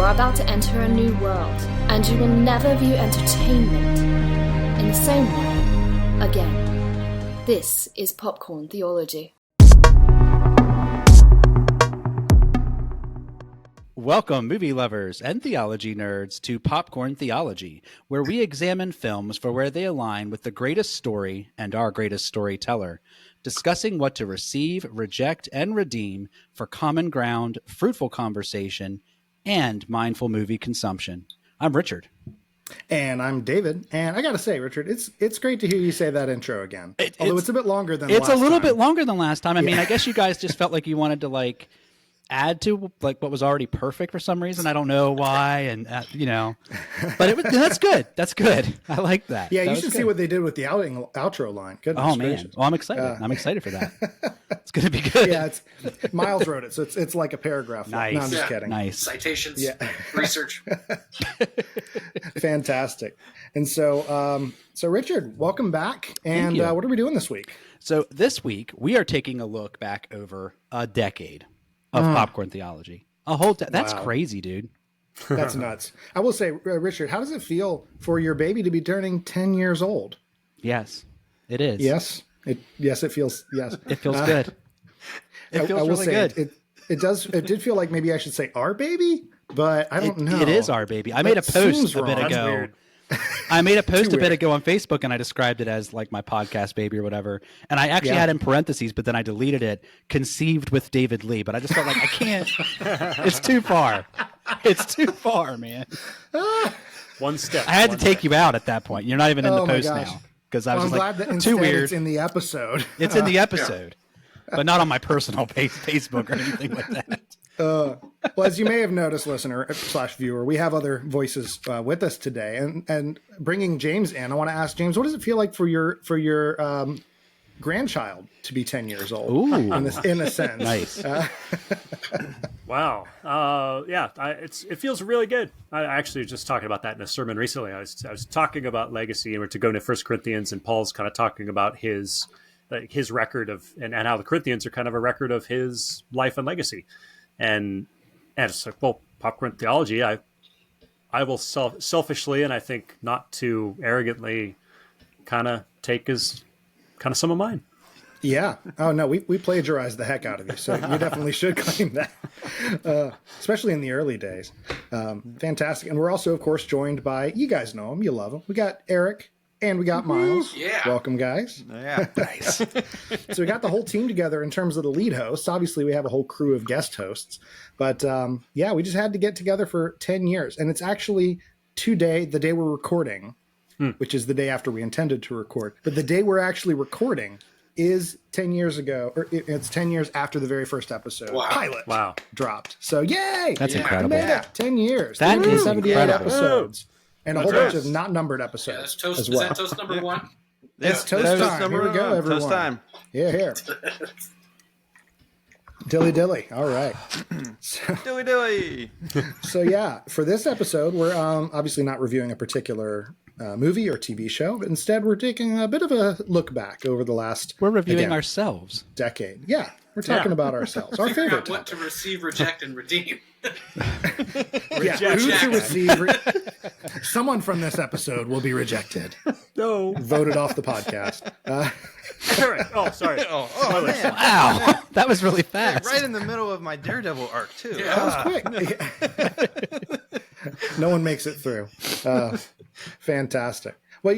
are about to enter a new world, and you will never view entertainment in the same way again. This is Popcorn Theology. Welcome, movie lovers and theology nerds, to Popcorn Theology, where we examine films for where they align with the greatest story and our greatest storyteller, discussing what to receive, reject, and redeem for common ground, fruitful conversation, and mindful movie consumption. I'm Richard. And I'm David. And I got to say, Richard, it's great to hear you say that intro again. Although it's a bit longer than last time. It's a little bit longer than last time. I mean, I guess you guys just felt like you wanted to, add to what was already perfect for some reason. I don't know why, and but that's good. That's good. I like that. Yeah, that you should see what they did with the outro line. Goodness man, gracious. well, I'm excited. I'm excited for that. It's gonna be good. Yeah, Miles wrote it, so it's like a paragraph. Nice. No, I'm just kidding. Nice citations. Yeah. Research. Fantastic. And so Richard, welcome back. And what are we doing this week? So this week we are taking a look back over a decade of Popcorn Theology. A whole that's crazy, dude. That's nuts. I will say, Richard, how does it feel for your baby to be turning 10 years old? Yes, it is. Yes. It feels It feels good. It feels really good. It does. It did feel like maybe I should say our baby, but I don't know. It is our baby. I made a post a bit ago. I made a post a bit ago on Facebook, and I described it as like my podcast baby or whatever. And I actually had in parentheses, but then I deleted it, conceived with David Lee. But I just felt like I can't. It's too far. It's too far, man. One step. I had to take you out at that point. You're not even in the post now. Because I was I'm glad that too weird. It's in the episode. It's in the episode, but not on my personal Facebook or anything like that. Well, as you may have noticed, listener / viewer, we have other voices with us today, and bringing James in. I want to ask James, what does it feel like for your grandchild to be 10 years old? Ooh. In a sense. Nice. Wow. It feels really good. I actually was just talking about that in a sermon recently. I was talking about legacy, and we're to go into 1 Corinthians, and Paul's kind of talking about his record of and how the Corinthians are kind of a record of his life and legacy. And it's like, well, Popcorn Theology, I will selfishly, and I think not too arrogantly, kind of take as kind of some of mine. Yeah. Oh, no, we plagiarized the heck out of you, so you definitely should claim that, especially in the early days. Fantastic. And we're also, of course, joined by, you guys know him, you love him. We got Eric. And we got Miles. Yeah. Welcome, guys. Yeah. Nice. So we got the whole team together in terms of the lead hosts. Obviously, we have a whole crew of guest hosts. But we just had to get together for 10 years. And it's actually the day we're recording, which is the day after we intended to record. But the day we're actually recording is 10 years ago, or it's 10 years after the very first episode. Pilot dropped. So yay! That's incredible. We made it 10 years. That is 78 incredible. episodes. And a whole bunch of not numbered episodes. That's toast, as well. Is that toast number one? It's toast time. Here we go, everyone. Toast time. Yeah, here. Dilly. All right. Dilly. So yeah, for this episode, we're obviously not reviewing a particular movie or TV show, but instead we're taking a bit of a look back over the last. We're reviewing ourselves. Decade. Yeah, we're talking about ourselves. Our favorite. What to receive, reject, and redeem. Who to receive. Someone from this episode will be rejected. No. Voted off the podcast. Oh, sorry. Man. Wow. That was really fast. Right in the middle of my Daredevil arc, too. Yeah. That was quick. No one makes it through. Fantastic. Well,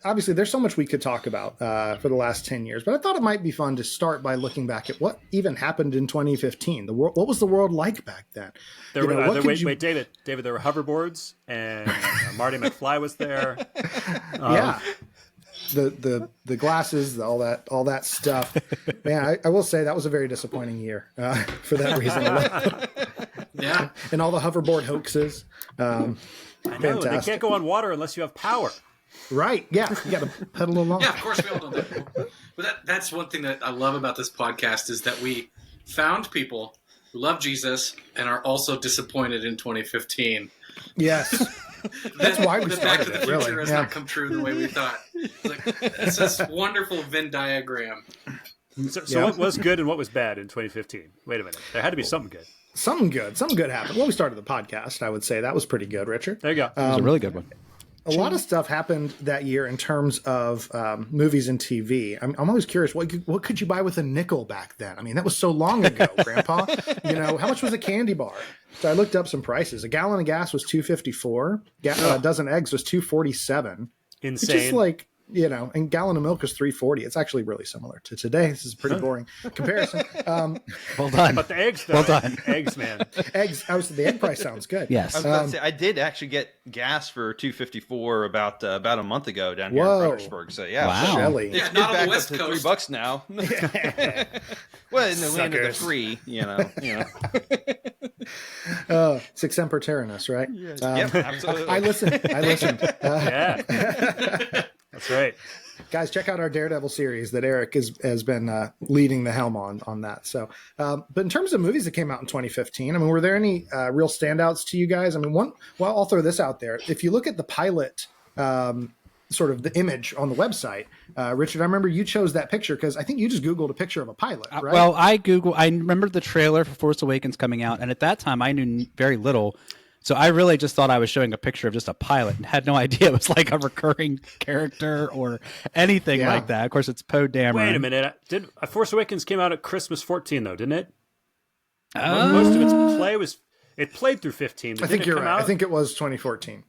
obviously there's so much we could talk about for the last 10 years, but I thought it might be fun to start by looking back at what even happened in 2015. What was the world like back then? Wait, David, there were hoverboards, and Marty McFly was there. Yeah. The glasses, all that stuff. Man, I will say that was a very disappointing year for that reason alone. Yeah. And all the hoverboard hoaxes. I know, fantastic. they can't go on water unless you have power. Right. Yeah. You got to pedal along. Yeah, of course we all know that. But that's one thing that I love about this podcast is that we found people who love Jesus and are also disappointed in 2015. Yes. That's why we the started Back to the it, Future really. has not come true the way we thought. It's this wonderful Venn diagram. So what was good and what was bad in 2015? Wait a minute. There had to be something good. Something good happened. Well, we started the podcast, I would say. That was pretty good, Richard. There you go. It was a really good one. A lot of stuff happened that year in terms of movies and TV. I'm always curious, what could you buy with a nickel back then? I mean, that was so long ago, Grandpa. How much was a candy bar? So I looked up some prices. A gallon of gas was $2.54. A dozen eggs was $2.47. Insane. Just like, and gallon of milk is $3.40. It's actually really similar to today. This is a pretty boring comparison. Well done. But the eggs, though. Well done. Eggs, man. Eggs. The egg price sounds good. Yes. I was about to say, I did actually get gas for $2.54 about a month ago down here in Whoa. Fredericksburg. So yeah, Wow. Shelly. Yeah, it's not on back the West up to Coast. $3 now. Well, in the land of the Suckers. free, Sic semper tyrannis, right? Yep, absolutely. I listened. Yeah. That's right. Guys, check out our Daredevil series that Eric has been leading the helm on that. So, but in terms of movies that came out in 2015, I mean, were there any real standouts to you guys? I mean, I'll throw this out there. If you look at the pilot, sort of the image on the website, Richard, I remember you chose that picture because I think you just Googled a picture of a pilot, right? Well, I remember the trailer for Force Awakens coming out, and at that time I knew very little. So I really just thought I was showing a picture of just a pilot and had no idea it was like a recurring character or anything like that. Of course, it's Poe Dameron. Wait a minute. Did Force Awakens came out at Christmas 14, though, didn't it? Most of its play it played through 15. I think you're right. I think it was 2014.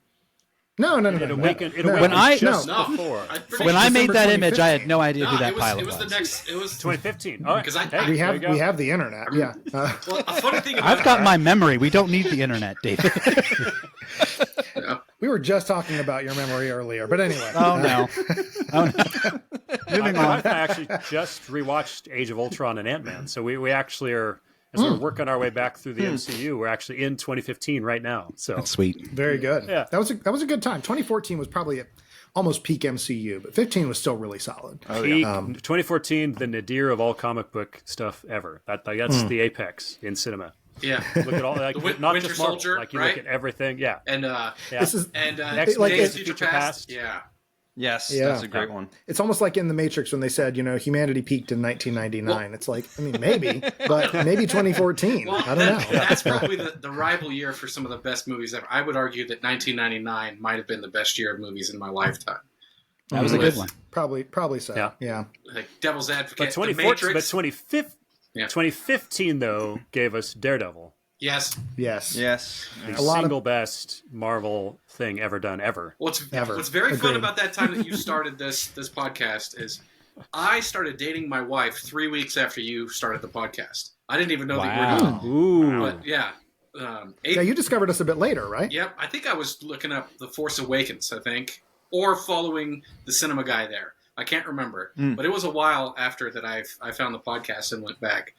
No. It awakened When I- just No. before. When I made that December image, I had 2015. no idea who No, that it pilot was was. the next. It was 2015. All right. Because I- Hey, We there you go. have the internet. Yeah. Well, a funny thing about I've got my memory. We don't need the internet, David. We were just talking about your memory earlier, but anyway. Oh no. Moving My on. wife and I actually just rewatched Age of Ultron and Ant-Man. So we actually are, as we're working our way back through the MCU, we're actually in 2015 right now. So That's sweet. Very good. Yeah. That was a good time. 2014 was probably almost peak MCU, but 15 was still really solid. peak 2014, the nadir of all comic book stuff ever. That's the apex in cinema. Yeah. Look at all like The not Winter just Marvel. Soldier, Like you right? look at everything. Yeah. And Yeah. This is Next like Days it's- of Future Past. Yeah. Yes, Yeah. that's a great one. it's almost like in the Matrix when they said, humanity peaked in 1999. It's like, I mean, maybe, but maybe 2014. Well, I don't know. That's probably the rival year for some of the best movies ever. I would argue that 1999 might have been the best year of movies in my lifetime. That was a good one. Probably so. Yeah. Yeah. Like Devil's Advocate, But The 2014, Matrix. 2015 though gave us Daredevil, Yes. Yes. Yes. the A lot of- single best Marvel thing ever done ever. What's Ever. very fun Agreed. about that time that you started this podcast is I started dating my wife 3 weeks after you started the podcast. I didn't even know that you were doing it. Ooh. But yeah. Yeah, you discovered us a bit later, right? Yep, I think I was looking up The Force Awakens, I think, or following the cinema guy there. I can't remember, but it was a while after that I found the podcast and went back.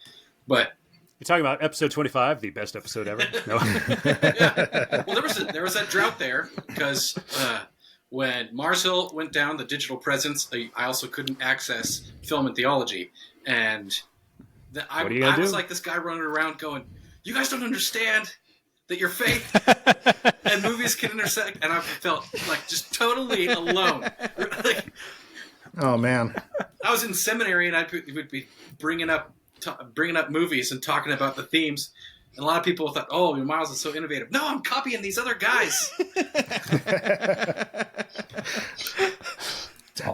But You're talking about episode 25, the best episode ever. No. yeah, well, there was that drought there because when Mars Hill went down, the digital presence, I also couldn't access film and theology, and I What are you gonna was do? like this guy running around going, "You guys don't understand that your faith and movies can intersect," and I felt like just totally alone. Like, Oh man. I was in seminary and I would be bringing up movies and talking about the themes. And a lot of people thought, "Oh, your Miles is so innovative." No, I'm copying these other guys.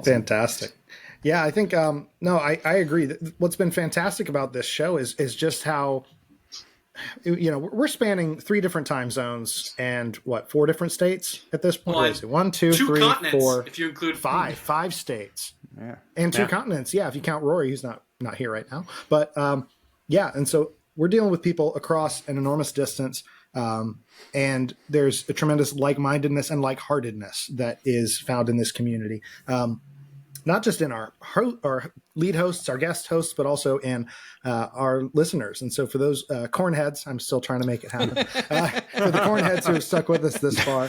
Fantastic. Yeah, I think no, I agree. What's been fantastic about this show is just how we're spanning 3 different time zones and 4 different states at this point. Well, What is it? 1, 2, 2 3, continents, 4, if you include 5 states. Yeah. And 2 Yeah. continents. Yeah, if you count Rory, who's not here right now. But yeah, and so we're dealing with people across an enormous distance. And there's a tremendous like-mindedness and like-heartedness that is found in this community. Not just in our lead hosts, our guest hosts, but also in our listeners. And so for those cornheads, I'm still trying to make it happen. For the cornheads who have stuck with us this far,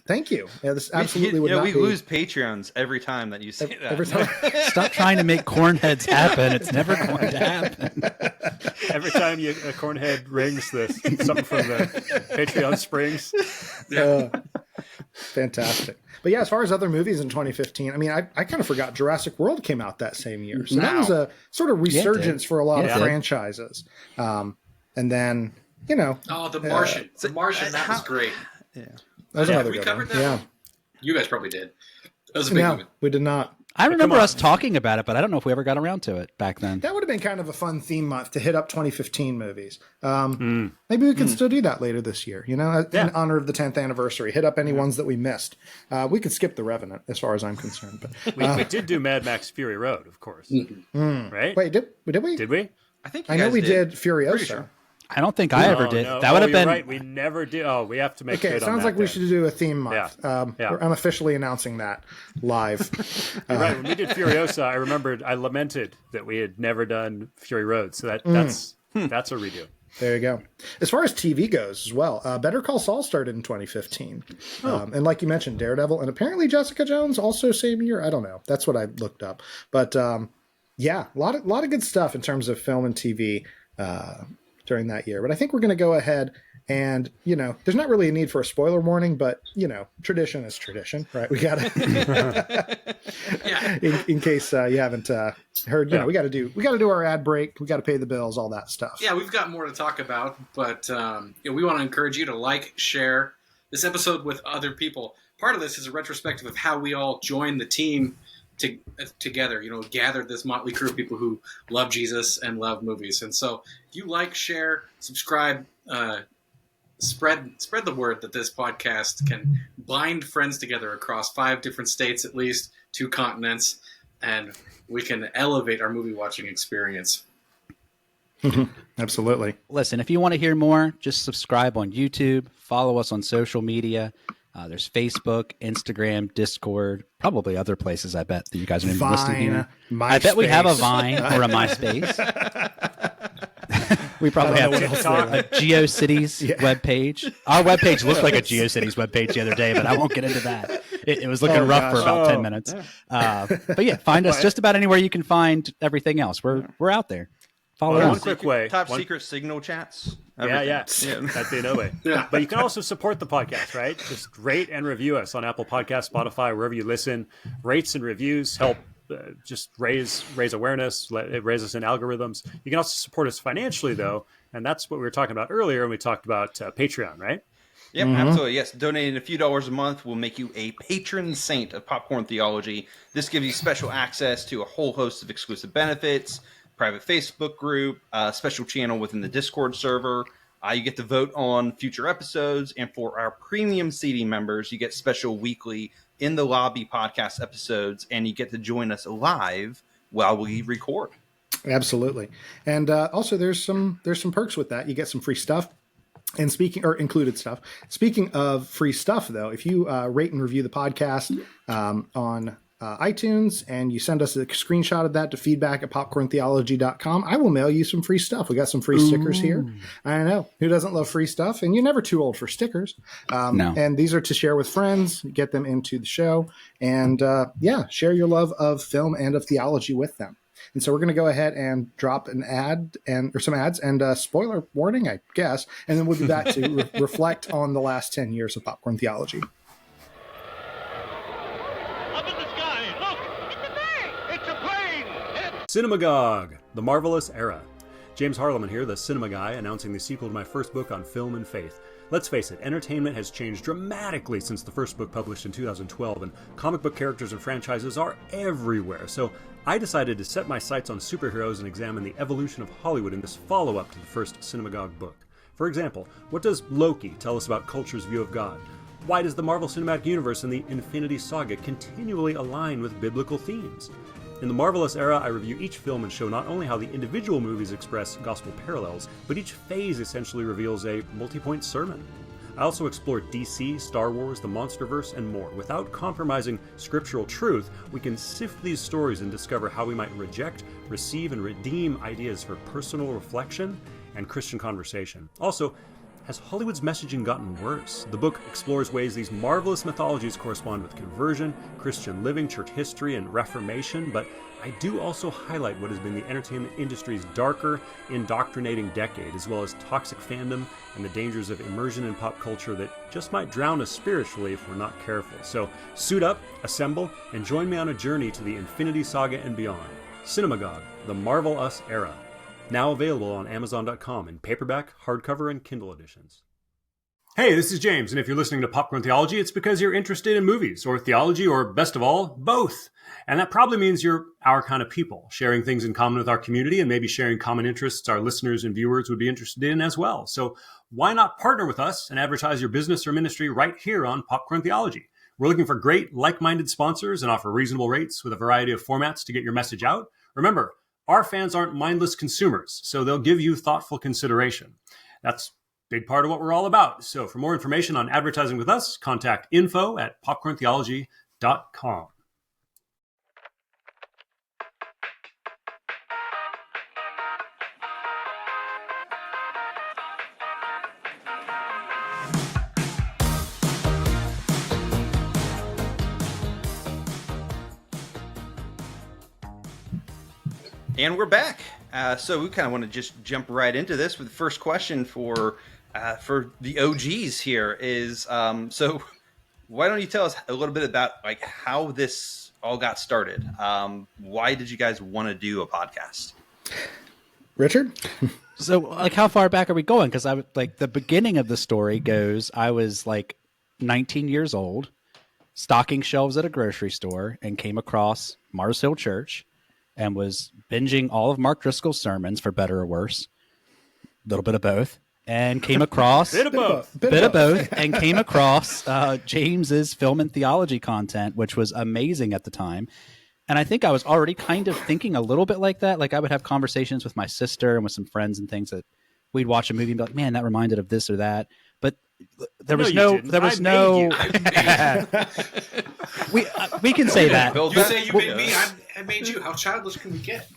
thank you. Yeah, this absolutely would not we be lose Patreons every time that you say that. every time. Stop trying to make cornheads happen. It's never going to happen. Every time a cornhead rings something from the Patreon Springs. Fantastic. But yeah, as far as other movies in 2015, I mean, I kind of forgot Jurassic World came out that same year. So that was a sort of resurgence for a lot of Yeah. franchises. And then you know. Oh, The Marchin. The Marchin, that was great. Yeah. That was another we good covered one. that Yeah. one? You guys probably did. That was a big No, one. we did not. I remember us talking about it, but I don't know if we ever got around to it back then. That would have been kind of a fun theme month to hit up 2015 movies. Maybe we can still do that later this year, in honor of the 10th anniversary. Hit up any ones that we missed. We could skip The Revenant, as far as I'm concerned. But We did do Mad Max Fury Road, of course. Right? wait, did we? Did we? I think I know we did Pretty Furiosa. sure. I don't think I ever did. No. That would have you're been right. We never did. Oh, we have to make Okay, good it on sounds that like we there. should do a theme month. Yeah. I'm officially announcing that live. You're right. When we did Furiosa, I remembered I lamented that we had never done Fury Road. So that's a redo. There you go. As far as TV goes as well, Better Call Saul started in 2015. And like you mentioned, Daredevil, and apparently Jessica Jones also same year. I don't know. That's what I looked up. But yeah, a lot of good stuff in terms of film and TV during that year. But I think we're going to go ahead and, there's not really a need for a spoiler warning, but, tradition is tradition, right? We got to, in case you haven't heard, we got to do our ad break. We got to pay the bills, all that stuff. Yeah, we've got more to talk about, but we want to encourage you to like, share this episode with other people. Part of this is a retrospective of how we all joined the team together, gathered this motley crew of people who love Jesus and love movies. And so if you like, share, subscribe, spread the word that this podcast can bind friends together across 5 different states, at least 2 continents, and we can elevate our movie watching experience. Absolutely. Listen, if you want to hear more, just subscribe on YouTube, follow us on social media. There's Facebook, Instagram, Discord, probably other places, I bet, that you guys are going to be listening here. I bet we have a Vine or a MySpace. We probably have a GeoCities webpage. Our webpage looked like a GeoCities webpage the other day, but I won't get into that. It was looking rough for about 10 minutes. But yeah, find us just about anywhere you can find everything else. We're out there. Follow us. One quick way. Top secret signal chats. Yeah. That'd be no way. Yeah. But you can also support the podcast, right? Just rate and review us on Apple Podcasts, Spotify, wherever you listen. Rates and reviews help just raise awareness. It raises in algorithms. You can also support us financially, though, and that's what we were talking about earlier when we talked about Patreon, right? Yep, absolutely. Yes, donating a few dollars a month will make you a patron saint of Popcorn Theology. This gives you special access to a whole host of exclusive benefits, private Facebook group, special channel within the Discord server. You get to vote on future episodes, and for our premium CD members, you get special weekly in the lobby podcast episodes, and you get to join us live while we record. Absolutely. And also there's some perks with that. You get some free stuff. And included stuff. Speaking of free stuff, though, if you rate and review the podcast on iTunes and you send us a screenshot of that to feedback@popcorntheology.com, I will mail you some free stuff. We got some free stickers here. I know. Who doesn't love free stuff? And you're never too old for stickers. No. And these are to share with friends, get them into the show, and share your love of film and of theology with them. And so we're going to go ahead and drop an ad or some ads and a spoiler warning, I guess. And then we'll be back to reflect on the last 10 years of Popcorn Theology. Up in the sky, look! It's a bird! It's a plane! Cinemagog, The Marvelous Era. James Harleman here, the cinema guy, announcing the sequel to my first book on film and faith. Let's face it, entertainment has changed dramatically since the first book published in 2012, and comic book characters and franchises are everywhere. So I decided to set my sights on superheroes and examine the evolution of Hollywood in this follow-up to the first Cinemagog book. For example, what does Loki tell us about culture's view of God? Why does the Marvel Cinematic Universe and the Infinity Saga continually align with biblical themes? In the Marvelous Era, I review each film and show not only how the individual movies express gospel parallels, but each phase essentially reveals a multi-point sermon. I also explore DC, Star Wars, the Monsterverse, and more. Without compromising scriptural truth, we can sift these stories and discover how we might reject, receive, and redeem ideas for personal reflection and Christian conversation. Also, has Hollywood's messaging gotten worse? The book explores ways these marvelous mythologies correspond with conversion, Christian living, church history, and Reformation, but I do also highlight what has been the entertainment industry's darker, indoctrinating decade, as well as toxic fandom and the dangers of immersion in pop culture that just might drown us spiritually if we're not careful. So suit up, assemble, and join me on a journey to the Infinity Saga and beyond. Cinemagog, the Marvel Us Era. Now available on Amazon.com in paperback, hardcover, and Kindle editions. Hey, this is James, and if you're listening to Popcorn Theology, it's because you're interested in movies, or theology, or best of all, both. And that probably means you're our kind of people, sharing things in common with our community and maybe sharing common interests our listeners and viewers would be interested in as well. So why not partner with us and advertise your business or ministry right here on Popcorn Theology? We're looking for great, like-minded sponsors and offer reasonable rates with a variety of formats to get your message out. Remember, our fans aren't mindless consumers, so they'll give you thoughtful consideration. That's a big part of what we're all about. So for more information on advertising with us, contact info@popcorntheology.com. And we're back. So we kind of want to just jump right into this with the first question for the OGs here is, so why don't you tell us a little bit about like how this all got started? Why did you guys want to do a podcast? Richard? So, like, how far back are we going? Because the beginning of the story goes, I was like 19 years old, stocking shelves at a grocery store, and came across Mars Hill Church, and was binging all of Mark Driscoll's sermons, for better or worse, a little bit of both, and came across Bit of both, and came across James's film and theology content, which was amazing at the time. And I think I was already kind of thinking a little bit like that. Like, I would have conversations with my sister and with some friends and things that we'd watch a movie and be like, man, that reminded of this or that. But there was no. We can say that. You say you made me, I made you. How childish can we get?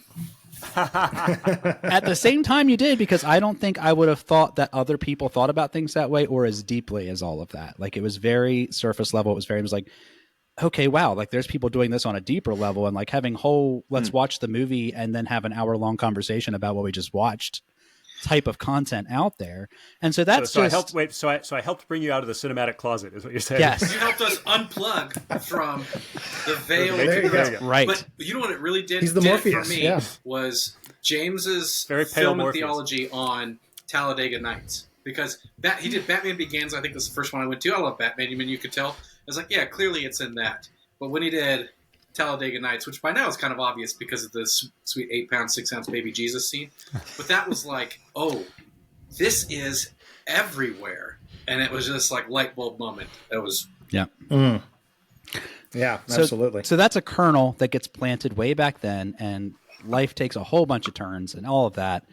At the same time, you did, because I don't think I would have thought that other people thought about things that way or as deeply as all of that. Like, it was very surface level. It was like, okay, wow, like there's people doing this on a deeper level, and like having let's watch the movie and then have an hour-long conversation about what we just watched type of content out there. And so that's I helped bring you out of the cinematic closet, is what you're saying. Yes. You helped us unplug from the veil. There you go. Right. But you know what it really did, He's the did Morpheus, for me yeah. was James's Very pale film and Morpheus. theology on Talladega Nights. Because he did Batman Begins, I think was the first one I went to. I love Batman. I mean, you could tell. I was like, yeah, clearly it's in that. But when he did Talladega Nights, which by now is kind of obvious because of the sweet 8-pound, 6-ounce baby Jesus scene. But that was like, oh, this is everywhere. And it was just like light bulb moment. That was... Yeah. Mm. Yeah, absolutely. So that's a kernel that gets planted way back then, and life takes a whole bunch of turns and all of that.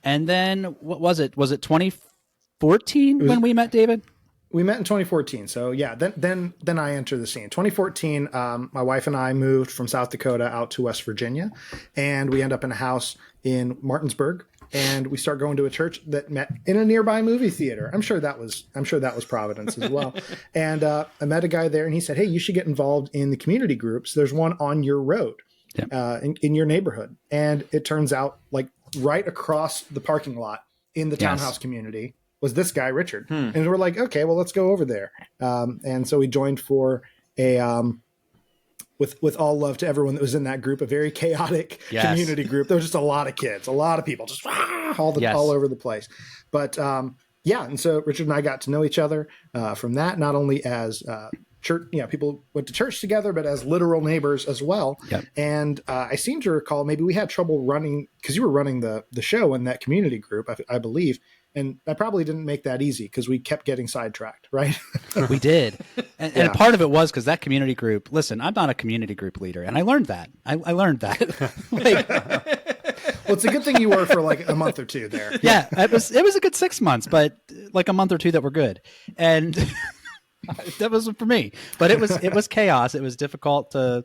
And then, what was it? Was it 2014 when we met, David? We met in 2014. So yeah, then I entered the scene. 2014, my wife and I moved from South Dakota out to West Virginia, and we end up in a house in Martinsburg, and we start going to a church that met in a nearby movie theater. I'm sure that was Providence as well. And I met a guy there, and he said, "Hey, you should get involved in the community groups. There's one on your road, in your neighborhood." And it turns out, like right across the parking lot in the townhouse community was this guy, Richard. And we're like, okay, well, let's go over there. And so we joined for a, with all love to everyone that was in that group, a very chaotic community group. There was just a lot of kids, a lot of people, just all over the place. But and so Richard and I got to know each other from that, not only as church, people went to church together, but as literal neighbors as well. Yep. And I seem to recall maybe we had trouble running, because you were running the show in that community group, I believe. And I probably didn't make that easy because we kept getting sidetracked, right? We did. And part of it was because that community group, listen, I'm not a community group leader. And I learned that. I learned that. Well, it's a good thing you were for like a month or two there. Yeah, it was a good 6 months, but like a month or two that were good. And that wasn't for me. But it was chaos. It was difficult I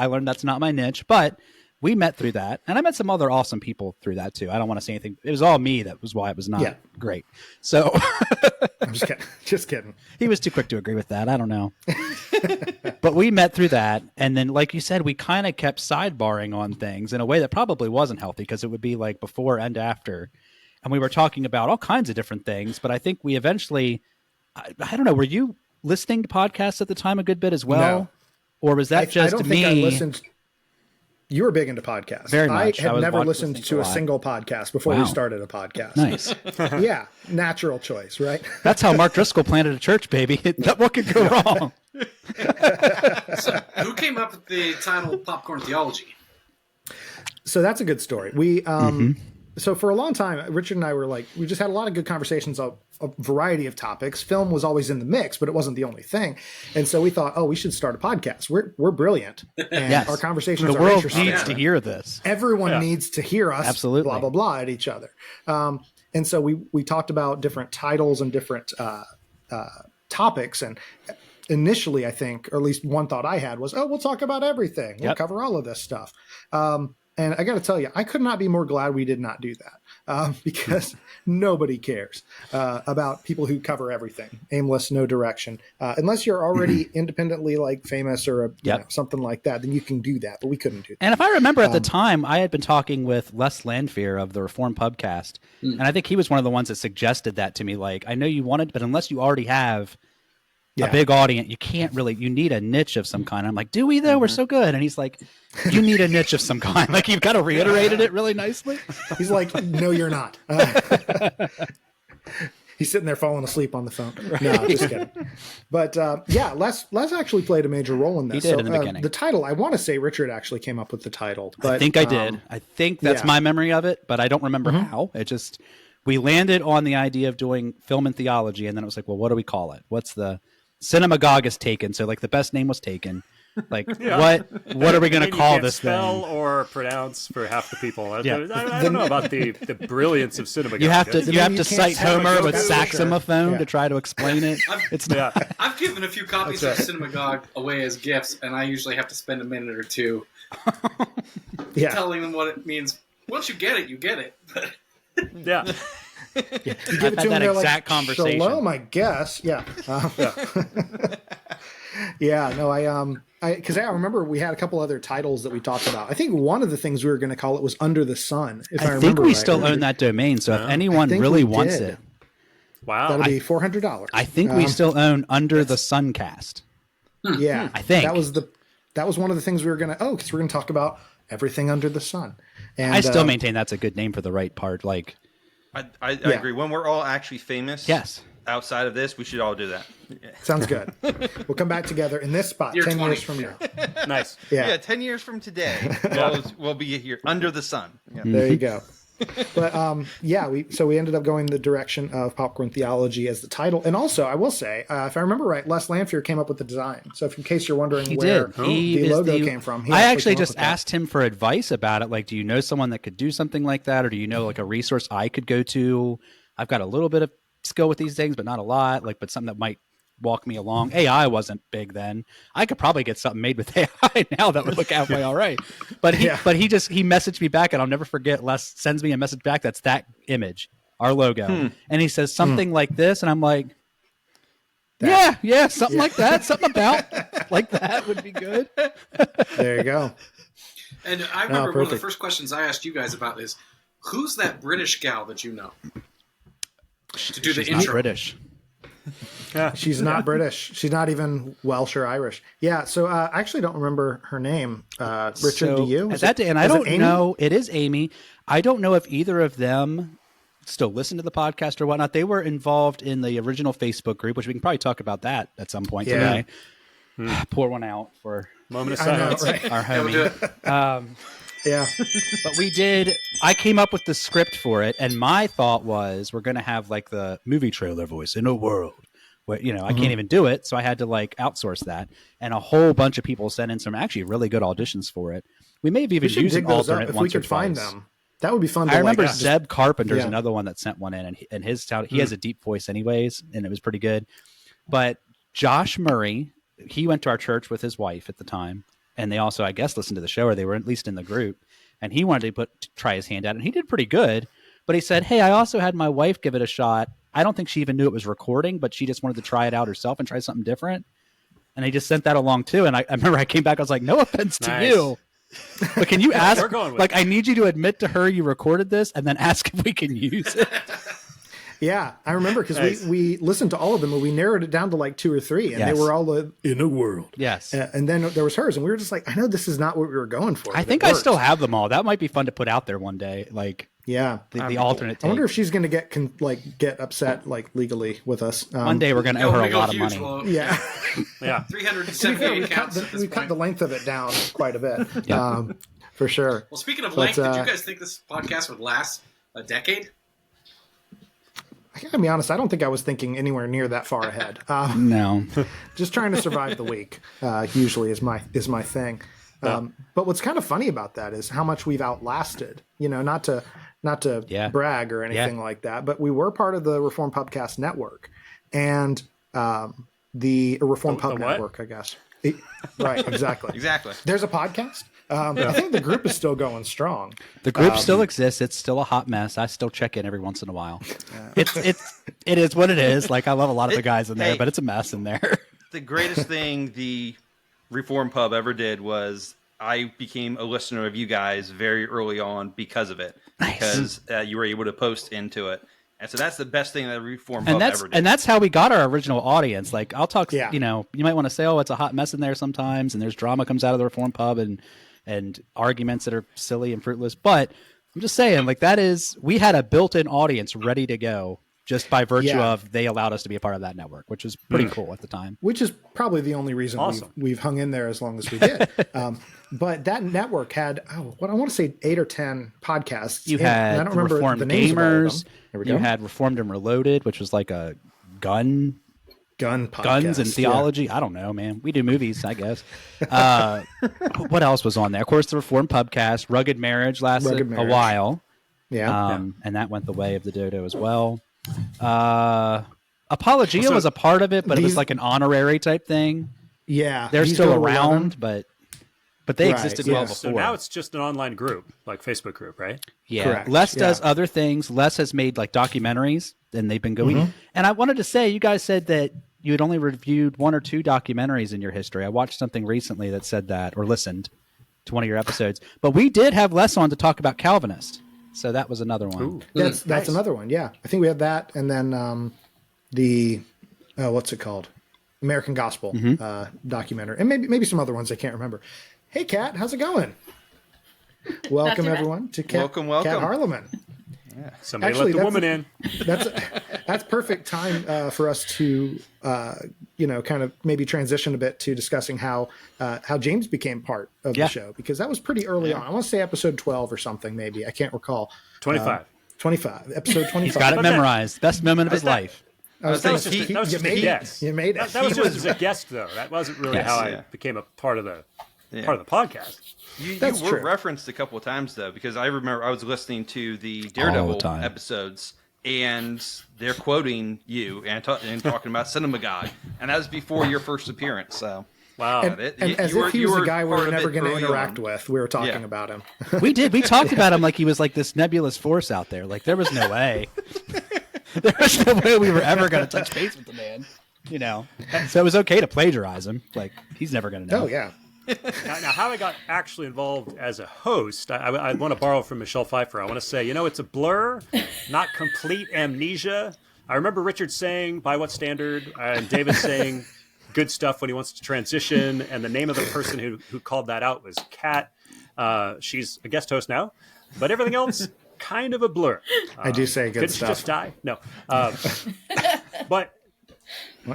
learned that's not my niche. But we met through that, and I met some other awesome people through that too. I don't want to say anything. It was all me. That was why it was not great. So I'm just kidding. He was too quick to agree with that. I don't know. But we met through that, and then, like you said, we kind of kept sidebarring on things in a way that probably wasn't healthy, because it would be like before and after, and we were talking about all kinds of different things. But I think we eventually, I don't know, were you listening to podcasts at the time a good bit as well, or was that just I don't me? think I listened. You were big into podcasts. Very much. I had never listened listening to a a lot. single podcast before Wow. we started a podcast. Nice. Yeah, natural choice, right? That's how Mark Driscoll planted a church, baby. What could go wrong? So, who came up with the title Popcorn Theology? So that's a good story. We so for a long time, Richard and I were like, we just had a lot of good conversations of a variety of topics. Film was always in the mix, but it wasn't the only thing. And so we thought, oh, we should start a podcast. We're brilliant, and Yes. our conversations The are world interesting. needs to hear this. Everyone needs to hear us. Absolutely. Blah blah blah at each other. And so we talked about different titles and different topics. And initially, I think, or at least one thought I had was, oh, we'll talk about everything. We'll Yep. cover all of this stuff. And I got to tell you, I could not be more glad we did not do that because nobody cares about people who cover everything, aimless, no direction. Unless you're already independently like famous or you know, something like that, then you can do that. But we couldn't do that. And if I remember at the time, I had been talking with Les Landfear of the Reformed Pubcast, and I think he was one of the ones that suggested that to me. Like, I know you wanted, but unless you already have a big audience, you can't really. You need a niche of some kind. I'm like, do we though? We're so good. And he's like, you need a niche of some kind. Like, you've kind of reiterated it really nicely. He's like, no, you're not. He's sitting there falling asleep on the phone. No, just kidding. But yeah, Les actually played a major role in this. He did in the beginning. The title, I want to say Richard actually came up with the title. But, I think I did. I think that's my memory of it, but I don't remember how. It just, we landed on the idea of doing film and theology, and then it was like, well, what do we call it? What's the Cinemagog is taken, so like the best name was taken. Like, what are we going to call this spell thing? or pronounce for half the people. I Yeah. don't know about the brilliance of cinema. You have to you cite can't Homer with say it. saxophone Yeah. to try to explain it. It's not. I've given a few copies of Cinemagog away as gifts, and I usually have to spend a minute or two telling them what it means. Once you get it, you get it. Yeah. You give it I've to had him, that they're exact like, conversation. Shalom, I guess. Yeah. Yeah. No, because I remember we had a couple other titles that we talked about. I think one of the things we were going to call it was Under the Sun. If I I remember think we right. still own that domain, so if anyone think really we wants did. it, Wow. That'll be $400. I think we still own Under the Suncast. Yeah, I think. that was one of the things we were going to. Oh, because we're going to talk about everything under the sun. And I still maintain that's a good name for the right part. Like, I agree. When we're all actually famous, yes. outside of this, we should all do that. sounds good. We'll come back together in this spot Year 10 20. years from now. Nice. Yeah, 10 years from today, we'll be here under the sun. Yeah. there you go. But we ended up going the direction of popcorn theology as the title, and also I will say, if I remember right, Les Landfear came up with the design. So if in case you're wondering He where did. He the is logo came from, he I actually came up just with that. asked him for advice about it. Like, do you know someone that could do something like that, or do you know like a resource I could go to? I've got a little bit of skill with these things, but not a lot. Like, but something that might walk me along. AI wasn't big then. I could probably get something made with AI now that would look halfway all right. But he messaged me back, and I'll never forget. Les sends me a message back that's that image, our logo, and he says something like this, and I'm like, something like that, something about like that would be good. There you go. And I remember one of the perfect. first questions I asked you guys about is, who's that British gal that you know to do the She's not intro? British. She's not British. She's not even Welsh or Irish. Yeah. So I actually don't remember her name. Richard, So, do you? at that day, and I don't know. It is Amy. I don't know if either of them still listen to the podcast or whatnot. They were involved in the original Facebook group, which we can probably talk about that at some point today. Pour one out for Moment of I know, silence. right? our Yeah, we'll do homie. it. Yeah. But we did. I came up with the script for it, and my thought was we're going to have like the movie trailer voice in a world where I can't even do it, so I had to like outsource that. And a whole bunch of people sent in some actually really good auditions for it. We may have even We should used an dig those up alternate if we once or could find twice. them. That would be fun. To I remember like, just- Zeb Carpenter's yeah. another one that sent one in, and his sound. He has a deep voice, anyways, and it was pretty good. But Josh Murray, he went to our church with his wife at the time, and they also, I guess, listened to the show, or they were at least in the group. And he wanted to try his hand at it, and he did pretty good. But he said, "Hey, I also had my wife give it a shot. I don't think she even knew it was recording, but she just wanted to try it out herself and try something different." And he just sent that along too. And I remember I came back, I was like, "No offense to Nice. you, but can you ask? We're going with Like, I need you to admit to her you recorded this, and then ask if we can use it." Yeah, I remember because Nice. we listened to all of them and we narrowed it down to like 2 or 3, and Yes. they were all in a world. Yes. And then there was hers, and we were just like, I know this is not what we were going for. I but think it I worked. still have them all. That might be fun to put out there one day. Like Yeah. the alternate I wonder take. if she's going to get upset like legally with us. One day we're going to owe her a lot of money. Yeah. Yeah. 378 accounts at this we cut point. the length of it down quite a bit. Yeah. For sure. Well, speaking of But, length, did you guys think this podcast would last a decade? I gotta be honest, I don't think I was thinking anywhere near that far ahead. No. Just trying to survive the week usually is my thing. But what's kind of funny about that is how much we've outlasted. Not to Yeah. brag or anything like that, but we were part of the Reformed Pubcast Network and the Reformed Pub what? Network, I guess. Right, exactly. Exactly. There's a podcast. I think the group is still going strong. The group still exists. It's still a hot mess. I still check in every once in a while. It is what it is. Like I love a lot of the guys in there, Hey. but it's a mess in there. The greatest thing the Reform Pub ever did was I became a listener of you guys very early on because of it. Because you were able to post into it. And so that's the best thing that Reform Pub ever did. And that's how we got our original audience. Like I'll talk, Yeah. you might want to say, oh, it's a hot mess in there sometimes, and there's drama comes out of the Reform Pub and arguments that are silly and fruitless. But I'm just saying, like we had a built-in audience ready to go just by virtue of they allowed us to be a part of that network, which was pretty cool at the time. Which is probably the only reason Awesome. we've hung in there as long as we did. But that network had, I want to say 8 or 10 podcasts. You in it, and had I don't remember Reformed the names of all of Gamers. them. There we You go. had Reformed and Reloaded, which was like a gun Gun podcast. guns and theology. I don't know, man. We do movies, I guess. What else was on there? Of course, the Reformed Pubcast, Rugged Marriage lasted Rugged a Marriage. while, Yeah. and that went the way of the dodo as well. Apologia So- was a part of it, but it was These- like an honorary type thing. Yeah. They're These still go to around, 11. but they Right, existed yeah. well So before. now it's just an online group, like Facebook group, right? Yeah, Correct, Les does yeah. other things. Les has made like documentaries, and they've been going. And I wanted to say, you guys said that you had only reviewed 1 or 2 documentaries in your history. I watched something recently that said that, or listened to one of your episodes. But we did have Les on to talk about Calvinist, so that was another one. Ooh. That's Nice. another one. Yeah. I think we had that. And then the, what's it called? American Gospel documentary. And maybe some other ones I can't remember. Hey, Kat, how's it going? Welcome, bad. everyone, to Kat, Welcome. Kat Harleman. Somebody Actually, let the woman in. That's perfect time for us to kind of maybe transition a bit to discussing how James became part of Yeah. the show, because that was pretty early on. I want to say episode 12 or something, maybe. I can't recall. 25. 25, episode 25. He's got it memorized. Best moment of his life. I was That was thinking, just, that was you just a made it. guess. You made it. That was just as a guest, though. That wasn't really Yes. how I Yeah. became a part of the Yeah. podcast. You That's were true. referenced a couple of times though, because I remember I was listening to the All the Daredevil time. episodes, and they're quoting you and talking about Cinemagogue, and that was before your first appearance. So Wow. And as you if he you was the were guy we part were of never it going to early interact on. with. We were talking Yeah. about him. We did. We talked about him like he was like this nebulous force out there. Like there was no way. There was no way we were ever going to touch base with the man. So it was okay to plagiarize him. Like he's never going to know. Oh, yeah. Now, how I got actually involved as a host, I want to borrow from Michelle Pfeiffer. I want to say, it's a blur, not complete amnesia. I remember Richard saying, by what standard, and David saying good stuff when he wants to transition, and the name of the person who called that out was Kat. She's a guest host now, but everything else, kind of a blur. I do say good Couldn't she stuff. just die? No. But,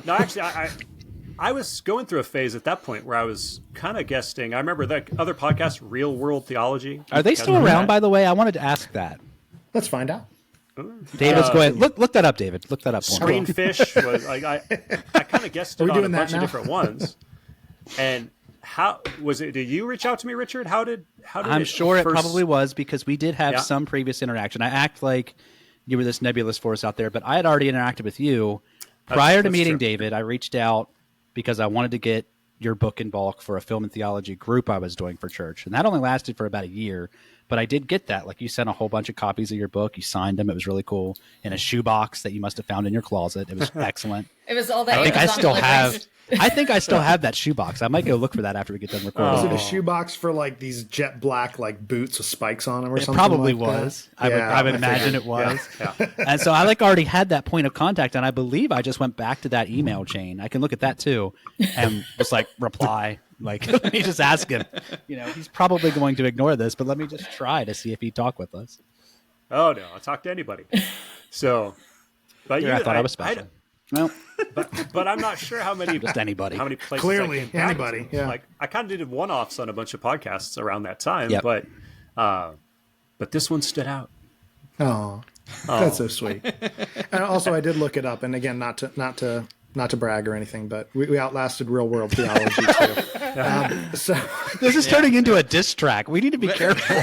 no, actually, I was going through a phase at that point where I was kind of guesting. I remember that other podcast, Real World Theology. Are they You guys still remember around? that? By the way, I wanted to ask that. Let's find out. David's going. Look that up, David. Look that up. For me. Screenfish was like I kind of guessed Are we on a doing that bunch of now? different ones. And how was it? Did you reach out to me, Richard? How did I'm it sure it first- probably was because we did have Yeah. some previous interaction. I act like you were this nebulous force out there, but I had already interacted with you prior to that's meeting true. David. I reached out because I wanted to get your book in bulk for a film and theology group I was doing for church, and that only lasted for about a year. But I did get that. Like you sent a whole bunch of copies of your book. You signed them. It was really cool in a shoebox that you must have found in your closet. It was excellent. It was all that. I think I Amazon still deliveries. I think I still have that shoebox. I might go look for that after we get done recording. Was it a shoebox for like these jet black like boots with spikes on them or It something? probably like was. That? I would imagine it was. And so I already had that point of contact, and I believe I just went back to that email chain. I can look at that too, and just reply. Let me just ask him. He's probably going to ignore this, but let me just try to see if he'd talk with us. Oh no, I'll talk to anybody. So, but I thought I was special. Well, but I'm not sure how many. Just anybody. How many places? Clearly, anybody. Yeah. I kind of did one-offs on a bunch of podcasts around that time, Yep. but this one stood out. Oh, that's so sweet. And also, I did look it up, and again, not to brag or anything, but we outlasted real world theology too. So this is turning into a diss track. We need to be careful.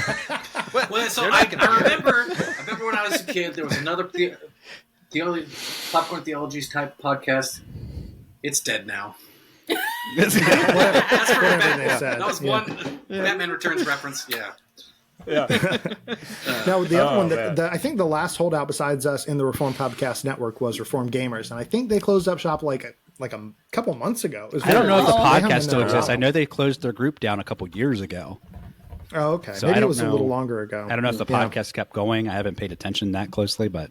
Well, so I remember when I was a kid, there was another Popcorn Theologies type podcast. It's dead now. That's for Batman. That was one Batman Returns reference. Yeah. Yeah. No, the other one I think the last holdout besides us in the Reformed Podcast Network was Reformed Gamers, and I think they closed up shop like a couple months ago. I don't know if the podcast still exists. I know they closed their group down a couple years ago. Oh, okay. So Maybe it was a little longer ago. I don't know if the podcast kept going. I haven't paid attention that closely, but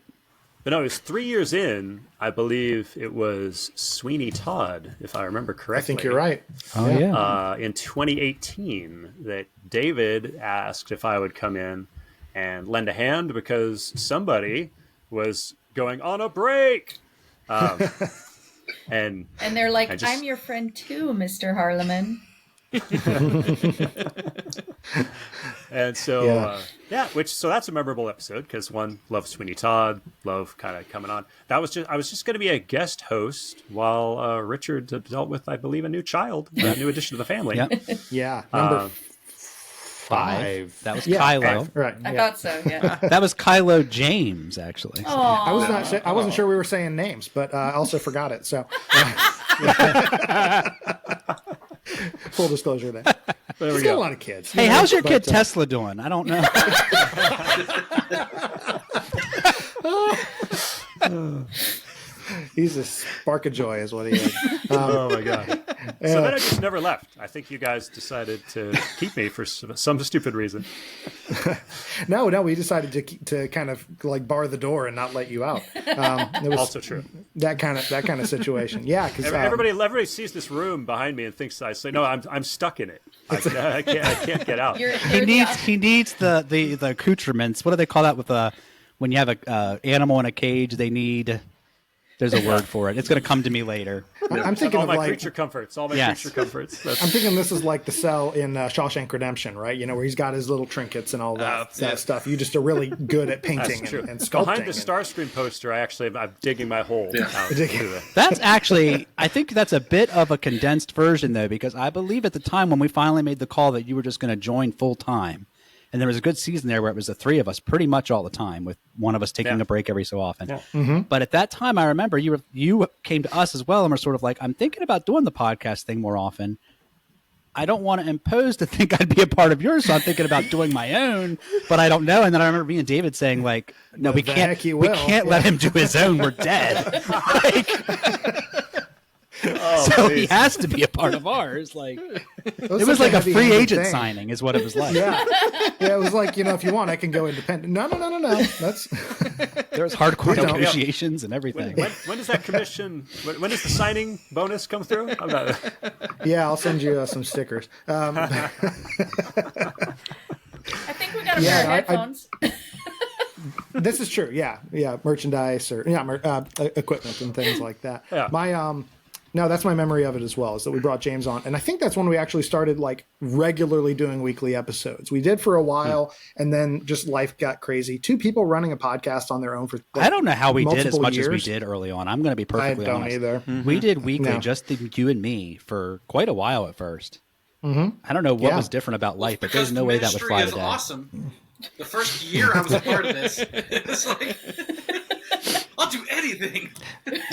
no, it was 3 years in. I believe it was Sweeney Todd, if I remember correctly. I think you're right. Oh yeah. In 2018, that David asked if I would come in and lend a hand because somebody was going on a break. And they're like, I'm your friend too, Mr. Harleman. And so, so that's a memorable episode because one, love Sweeney Todd, love kind of coming on. I was just going to be a guest host while Richard dealt with, I believe, a new child, a new addition to the family. Yep. Yeah, number 5. That was Kylo. Right. I thought so. Yeah. That was Kylo James, actually. Aww. I wasn't sure we were saying names, but I also forgot it. So. Full disclosure there. He's got a lot of kids. Hey, how's your kid Tesla doing? I don't know. He's a spark of joy is what he is. Oh my god. So then I just never left. I think you guys decided to keep me for some stupid reason. No, we decided to kind of bar the door and not let you out. It was also true. That kind of situation. Yeah, because everybody sees this room behind me and thinks I say no. I'm stuck in it. I can't get out. He needs the accoutrements. What do they call that when you have a animal in a cage? There's a word for it. It's going to come to me later. I'm thinking all of my creature comforts. All my creature comforts. I'm thinking this is like the cell in Shawshank Redemption, right? Where he's got his little trinkets and all that stuff. You just are really good at painting and sculpting. Behind the Starscream poster, I'm digging my hole out. That's actually, I think that's a bit of a condensed version, though, because I believe at the time when we finally made the call that you were just going to join full time. And there was a good season there where it was the three of us pretty much all the time, with one of us taking a break every so often. Yeah. Mm-hmm. But at that time, I remember you came to us as well and were sort of like, I'm thinking about doing the podcast thing more often. I don't want to impose to think I'd be a part of yours, so I'm thinking about doing my own, but I don't know. And then I remember me and David saying, no, we can't let him do his own. We're dead. So he has to be a part of ours. It was like a free agent signing is what it was like. Yeah, it was like, if you want, I can go independent. No. That's there's hardcore negotiations and everything. When does that commission? When does the signing bonus come through? Yeah, I'll send you some stickers. I think we got a pair of headphones. This is true. Yeah, merchandise or equipment and things like that. Yeah. No, that's my memory of it as well, is that we brought James on. And I think that's when we actually started regularly doing weekly episodes. We did for a while, and then just life got crazy. 2 people running a podcast on their own for I don't know how we did as much as we did early on. I'm going to be perfectly honest. I don't either. Mm-hmm. We did weekly, just you and me, for quite a while at first. Mm-hmm. I don't know what was different about life, but there's no way that would fly today. Awesome. The first year I was a part of this, it's like, I'll do anything.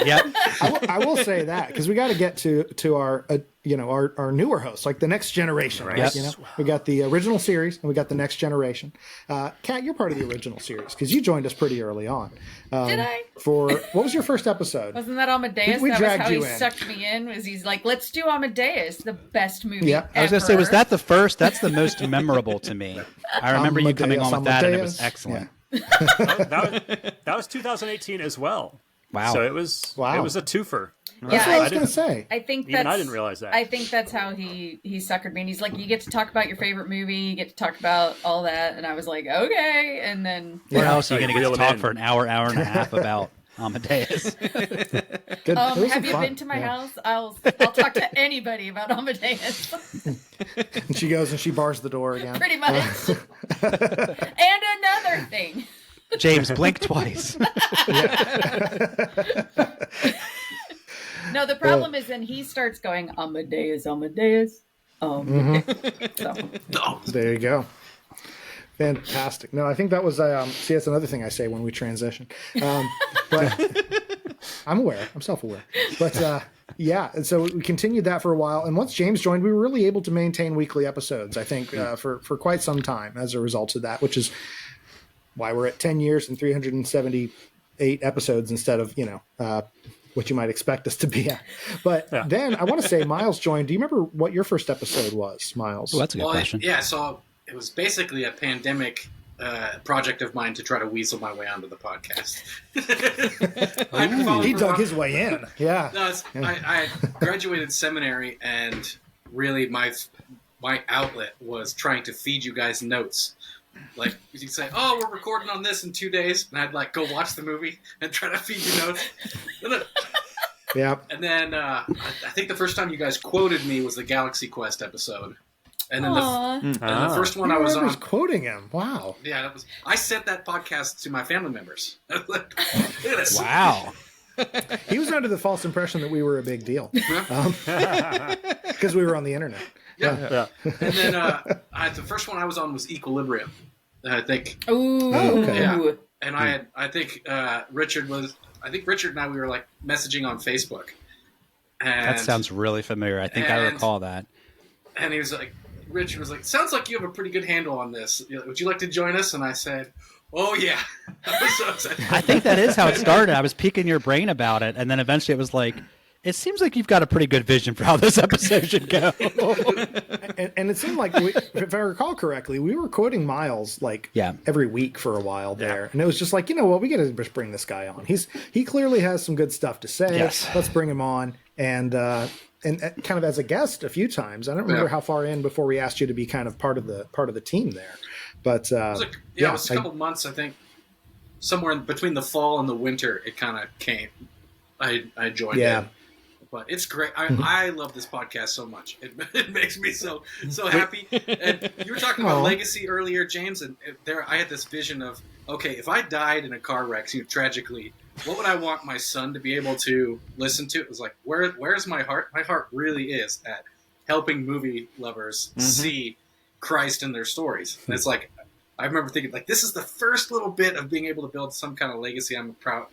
Yep. I will say that because we got to get to our our newer hosts, like the next generation. Right? Yep. You know, we got the original series and we got the next generation. Kat, you're part of the original series because you joined us pretty early on. Did I? For what was your first episode? Wasn't that Amadeus? We that was dragged how you he in. sucked me in. Was he's like, let's do Amadeus, the best movie Yeah. I was going to say, was ever." that the first? That's the most memorable to me. I remember you coming on with that, and it was Amadeus. excellent. That was 2018 as well. Wow. So it was a twofer. That's what I was I going to say. I think Even that's, I didn't realize that. I think that's how he suckered me. And he's like, you get to talk about your favorite movie, you get to talk about all that, and I was like, okay. And then Where else are you So going to you get reel to him talk in. for an hour and a half about Amadeus? Good. It was have some you fun. been to my Yeah. house? I'll talk to anybody about Amadeus. And she goes and she bars the door again. Pretty much. And another thing. James, blink twice. No, the problem is then he starts going Amadeus. So, No. There you go. Fantastic. No, I think that was, see, that's another thing I say when we transition. But I'm aware. I'm self-aware. But yeah, and so we continued that for a while. And once James joined, we were really able to maintain weekly episodes, I think, for quite some time as a result of that, which is why we're at 10 years and 378 episodes instead of, what you might expect us to be at. But then I want to say Miles joined. Do you remember what your first episode was, Miles? Well, that's a good question. So it was basically a pandemic project of mine to try to weasel my way onto the podcast. He dug his way in. Yeah. No, I graduated seminary, and really my outlet was trying to feed you guys notes. Like, you'd say, oh, we're recording on this in 2 days, and I'd like go watch the movie and try to feed you notes. Yeah. And then I think the first time you guys quoted me was the Galaxy Quest episode. And then the first one I was on. Quoting him. Wow. Yeah, I sent that podcast to my family members. Look at this. Wow. He was under the false impression that we were a big deal because we were on the internet. Yeah. And then the first one I was on was Equilibrium. I think. ooh. okay. Yeah. And I think Richard and I, we were like messaging on Facebook. And, That sounds really familiar. I think I recall that. And he was like, Richard was like, sounds like you have a pretty good handle on this. Would you like to join us? And I said, oh, yeah. I was so excited. I think that is how it started. I was piquing your brain about it, and then eventually it was like, it seems like you've got a pretty good vision for how this episode should go. And it seemed like, if I recall correctly, we were quoting Miles every week for a while there. Yeah. And it was just like, we got to just bring this guy on. He clearly has some good stuff to say. Yes. Let's bring him on. And kind of as a guest a few times. I don't remember how far in before we asked you to be kind of part of the team there. But it was a couple months, I think. Somewhere between the fall and the winter, it kind of came. I joined in. But it's great. I love this podcast so much. It makes me so happy. And you were talking about legacy earlier, James, and I had this vision of, okay, if I died in a car wreck, tragically, what would I want my son to be able to listen to? It was like, where's my heart? My heart really is at helping movie lovers see Christ in their stories. And it's like, I remember thinking, like, this is the first little bit of being able to build some kind of legacy I'm proud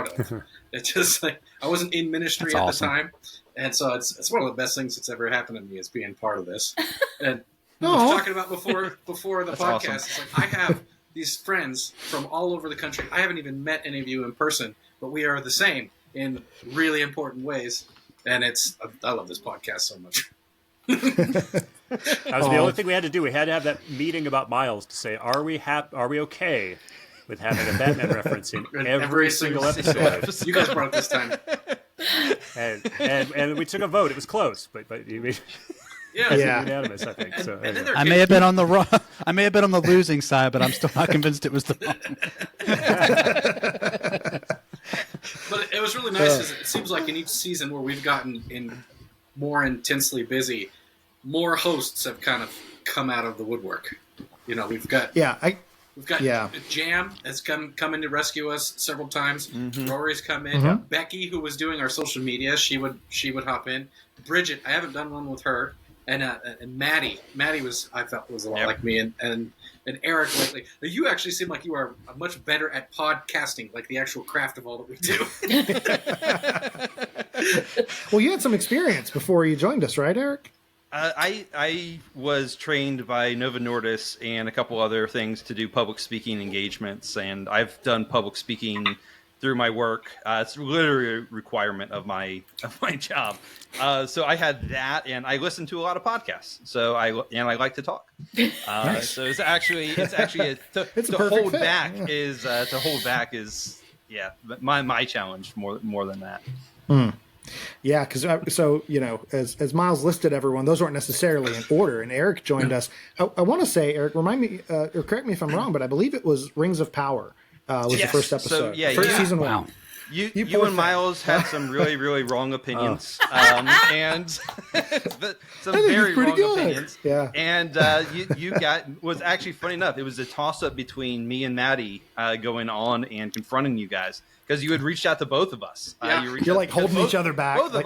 of. It's just like, I wasn't in ministry at the time. And so it's one of the best things that's ever happened to me is being part of this. And we were talking about before the podcast. Awesome. It's like, I have these friends from all over the country. I haven't even met any of you in person, but we are the same in really important ways. And I love this podcast so much. That was the only thing we had to do. We had to have that meeting about Miles to say, are we okay with having a Batman reference in every single episode? You guys brought it this time. And we took a vote. It was close, but unanimous, I think. So anyway. I may have been on the losing side, but I'm still not convinced it was the wrong. But it was really nice. It seems like in each season where we've gotten in more intensely busy, more hosts have kind of come out of the woodwork. We've got Jam has come in to rescue us several times. Rory's come in. Becky, who was doing our social media, she would hop in. Bridget, I haven't done one with her. And Maddie was, I felt, was a lot like me, and Eric lately. You actually seem like you are much better at podcasting, like the actual craft of all that we do. Well, you had some experience before you joined us, right, Eric? I was trained by Nova Nordis and a couple other things to do public speaking engagements, and I've done public speaking through my work. It's literally a requirement of my job. So I had that, and I listened to a lot of podcasts. So I like to talk. Nice. So it's actually to hold back is my challenge more than that. Yeah, because as Miles listed everyone, those weren't necessarily in order. And Eric joined us. I want to say, Eric, remind me or correct me if I'm wrong, but I believe it was Rings of Power. Was the first episode. So, first season one. Wow. You and Miles had some really, really wrong opinions, and some very wrong opinions. Yeah. And you was actually funny enough. It was a toss up between me and Maddie going on and confronting you guys because you had reached out to both of us. Yeah. You're like holding each other back. Both of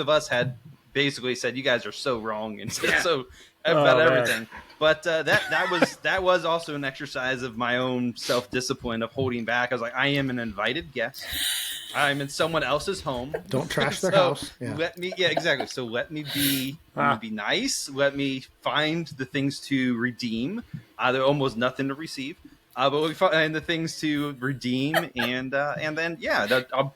us had basically said you guys are so wrong and so about everything. But that was also an exercise of my own self-discipline of holding back. I was like, I am an invited guest. I'm in someone else's home. Don't trash their house. Yeah. Exactly. So let me be nice. Let me find the things to redeem. There's almost nothing to receive. But we find the things to redeem, and then I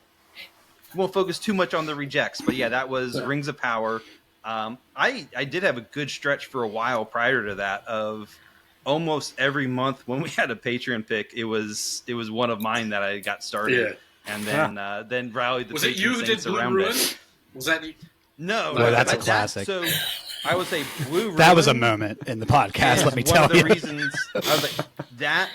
won't focus too much on the rejects. But that was Rings of Power. I did have a good stretch for a while prior to that of almost every month when we had a Patreon pick, it was one of mine that I got started and then rallied the Was it you who did Blue Ruin? Was that you? No, that's a classic. So I would say Blue Ruin. That was a moment in the podcast, let me tell you. One of the reasons I was like that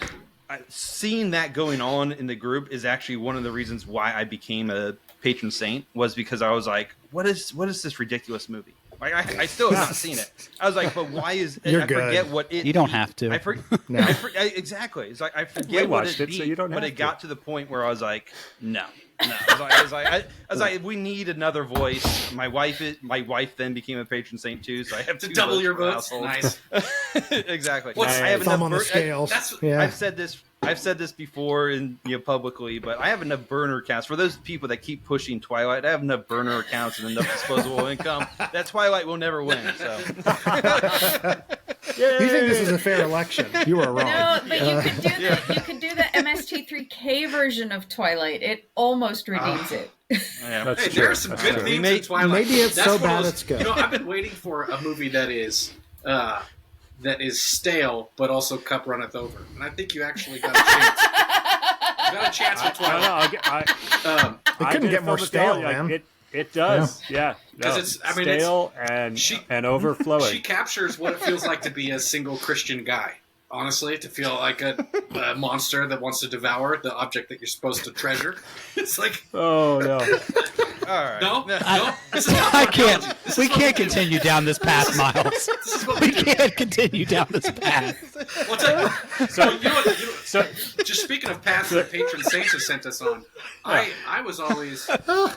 seeing that going on in the group is actually one of the reasons why I became a patron saint was because I was like, what is this ridiculous movie? Like, I still have not seen it. I was like, but why is it? I forget what it. You don't have to. Exactly. It's like I forget what it beat, so you don't but have it got to the point where I was like, no. I was like, we need another voice. My wife then became a patron saint too, so I have to two double votes your for the votes. household. Nice. Exactly. Nice. I have Thumb on the scales. I've said this before publicly, but I have enough burner accounts for those people that keep pushing Twilight. I have enough burner accounts and enough disposable income that Twilight will never win. So, You think this is a fair election? You are wrong. No, but you could do the MST3K version of Twilight. It almost redeems it. yeah. Hey, there are some good themes in Twilight. Maybe it's That's so one of bad those- it's good. You know, I've been waiting for a movie that is stale, but also cup runneth over. And I think you actually got a chance. You got a chance with Twilight. It couldn't get more stale, man. It does, yeah. Because it's stale and overflowing. She captures what it feels like to be a single Christian guy. Honestly, to feel like a monster that wants to devour the object that you're supposed to treasure. It's like, oh no. All right. No. This is not I can't. This We is what can't do. continue down this path, Miles. This is what We do. can't continue down this path. Well, tell you, so you know what? Just speaking of paths that patron saints have sent us on, I was always the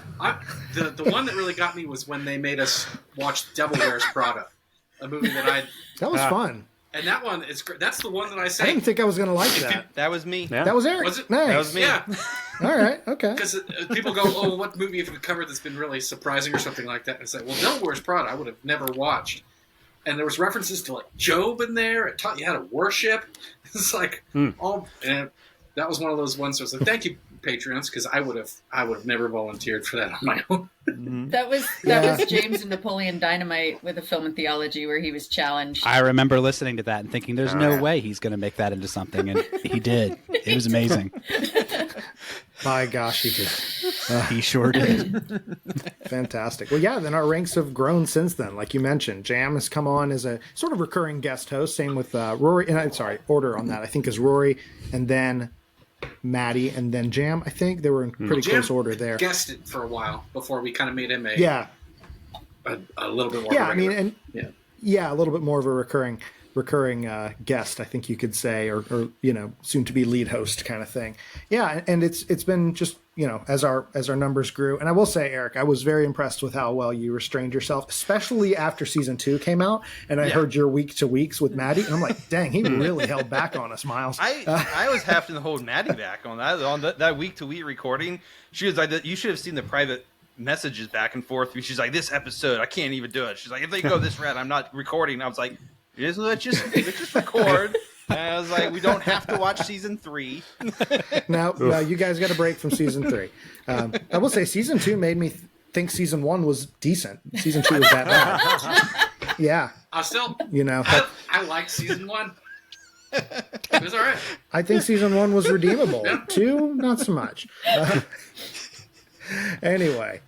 one that really got me was when they made us watch Devil Wears Prada, a movie that was fun. and that one is great. That's the one that I I say. didn't think I was going to like that. That was me. Yeah. That was Eric. Was it? Nice. That was me. Yeah, All right. Okay. because people go, "Oh, what movie have we covered that's been really surprising or something like that?" And it's like, "Well, Devil Wears Prada, I would have never watched." And there was references to like Job in there. It taught you how to worship. It's like all, and that was one of those ones. Where I was like, "Thank you, Patreons," because I would have never volunteered for that on my own. That was James and Napoleon Dynamite with a film in theology where he was challenged. I remember listening to that and thinking, "There's no way he's going to make that into something," and he did. It was amazing. My gosh, he did. He sure did. Fantastic. Well, yeah, then our ranks have grown since then. Like you mentioned, Jam has come on as a sort of recurring guest host. Same with Rory. And I'm sorry, order on that. I think is Rory, and then Maddie, and then Jam. I think they were in pretty close order there. Guested for a while before we kind of made him a little bit more. Yeah, of a I mean, regular. and a little bit more of a recurring guest, I think you could say, or soon to be lead host kind of thing. Yeah, and it's been just as our numbers grew. And I will say, Eric, I was very impressed with how well you restrained yourself, especially after season 2 came out. And I heard your week to weeks with Maddie, and I'm like, dang, he really held back on us, Miles. I was having to hold Maddie back on that week to week recording. She was like, you should have seen the private messages back and forth. She's like, this episode, I can't even do it. She's like, if they go this route, I'm not recording. I was like, let's just record. And I was like, we don't have to watch season 3. Now, you guys got a break from season 3. I will say season 2 made me think season 1 was decent. Season 2 was that bad. Yeah. I still, I like season 1. It was all right. I think season 1 was redeemable. 2, not so much. Anyway,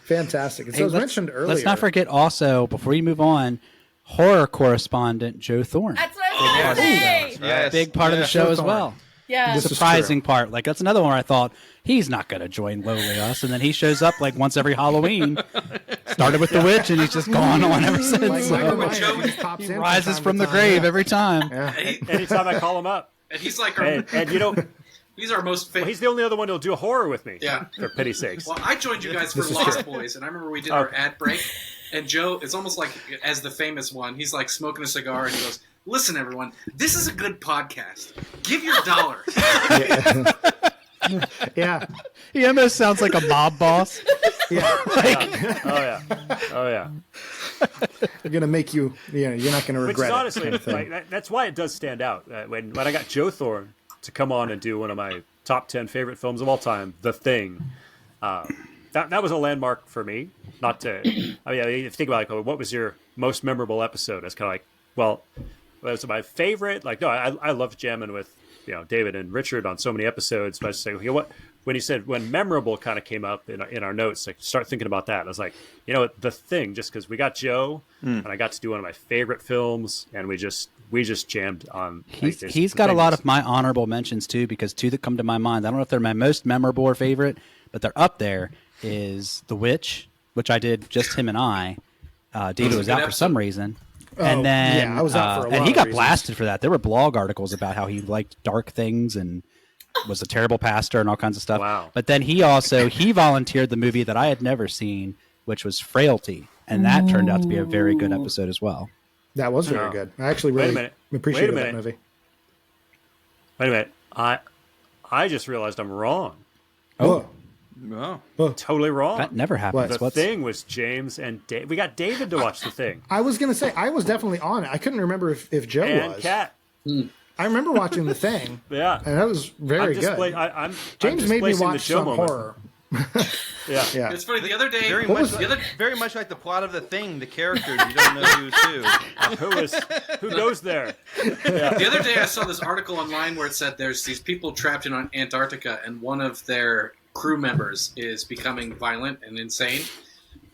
fantastic. And so as mentioned earlier. Let's not forget also, before you move on, horror correspondent Joe Thorne. That's what I was going to say. Yes. Big part of the show as well. Yeah. This is Surprising true. part. Like, that's another one where I thought, he's not going to join Lowly Us. And then he shows up like once every Halloween. Started with The Witch, and he's just gone on ever since. Michael Myers Joe just pops He in rises from the time. grave every time. Yeah. Anytime I call him up. And he's like, And he's our most famous. he's the only other one who'll do a horror with me. Yeah. For pity's sakes. Well, I joined you guys for Lost Boys, and I remember we did our ad break, and Joe, it's almost like as the famous one, he's like smoking a cigar, and he goes, "Listen, everyone, this is a good podcast. Give your dollar." Yeah. He almost sounds like a mob boss. Yeah. Oh yeah. They're going to make you, you're not going to Which regret is honestly, it. Kind of thing. that's why it does stand out. When I got Joe Thorne to come on and do one of my top 10 favorite films of all time, The Thing, that was a landmark for me. Not to, I mean, if you think about what was your most memorable episode? It's kind of like, well, was it my favorite? Like, no, I loved jamming with David and Richard on so many episodes. But I was saying, what? When he said when memorable kind of came up in our notes, like start thinking about that. I was like, The Thing, just because we got Joe and I got to do one of my favorite films, and we just jammed on. He's got a lot of my honorable mentions too, because two that come to my mind, I don't know if they're my most memorable or favorite, but they're up there. Is The Witch, which I did just him and I. David was out for some reason. And then I was out for a lot and he of got reasons. blasted for that. There were blog articles about how he liked dark things and was a terrible pastor and all kinds of stuff. Wow. But then he volunteered the movie that I had never seen, which was Frailty, and that turned out to be a very good episode as well. That was very good. I actually really appreciated that movie. Wait a minute. I just realized I'm wrong. Oh. Totally wrong. That never happens. The Thing was James and we got David to watch The Thing. I was going to say, I was definitely on it. I couldn't remember if Joe And was. Kat. I remember watching The Thing. Yeah. And that was very good. James made me watch some horror. Yeah. Yeah. It's funny. The other day, Very much like the plot of The Thing, the characters, you don't know who's who. Who goes there? the other day I saw this article online where it said there's these people trapped in Antarctica, and one of their crew members is becoming violent and insane.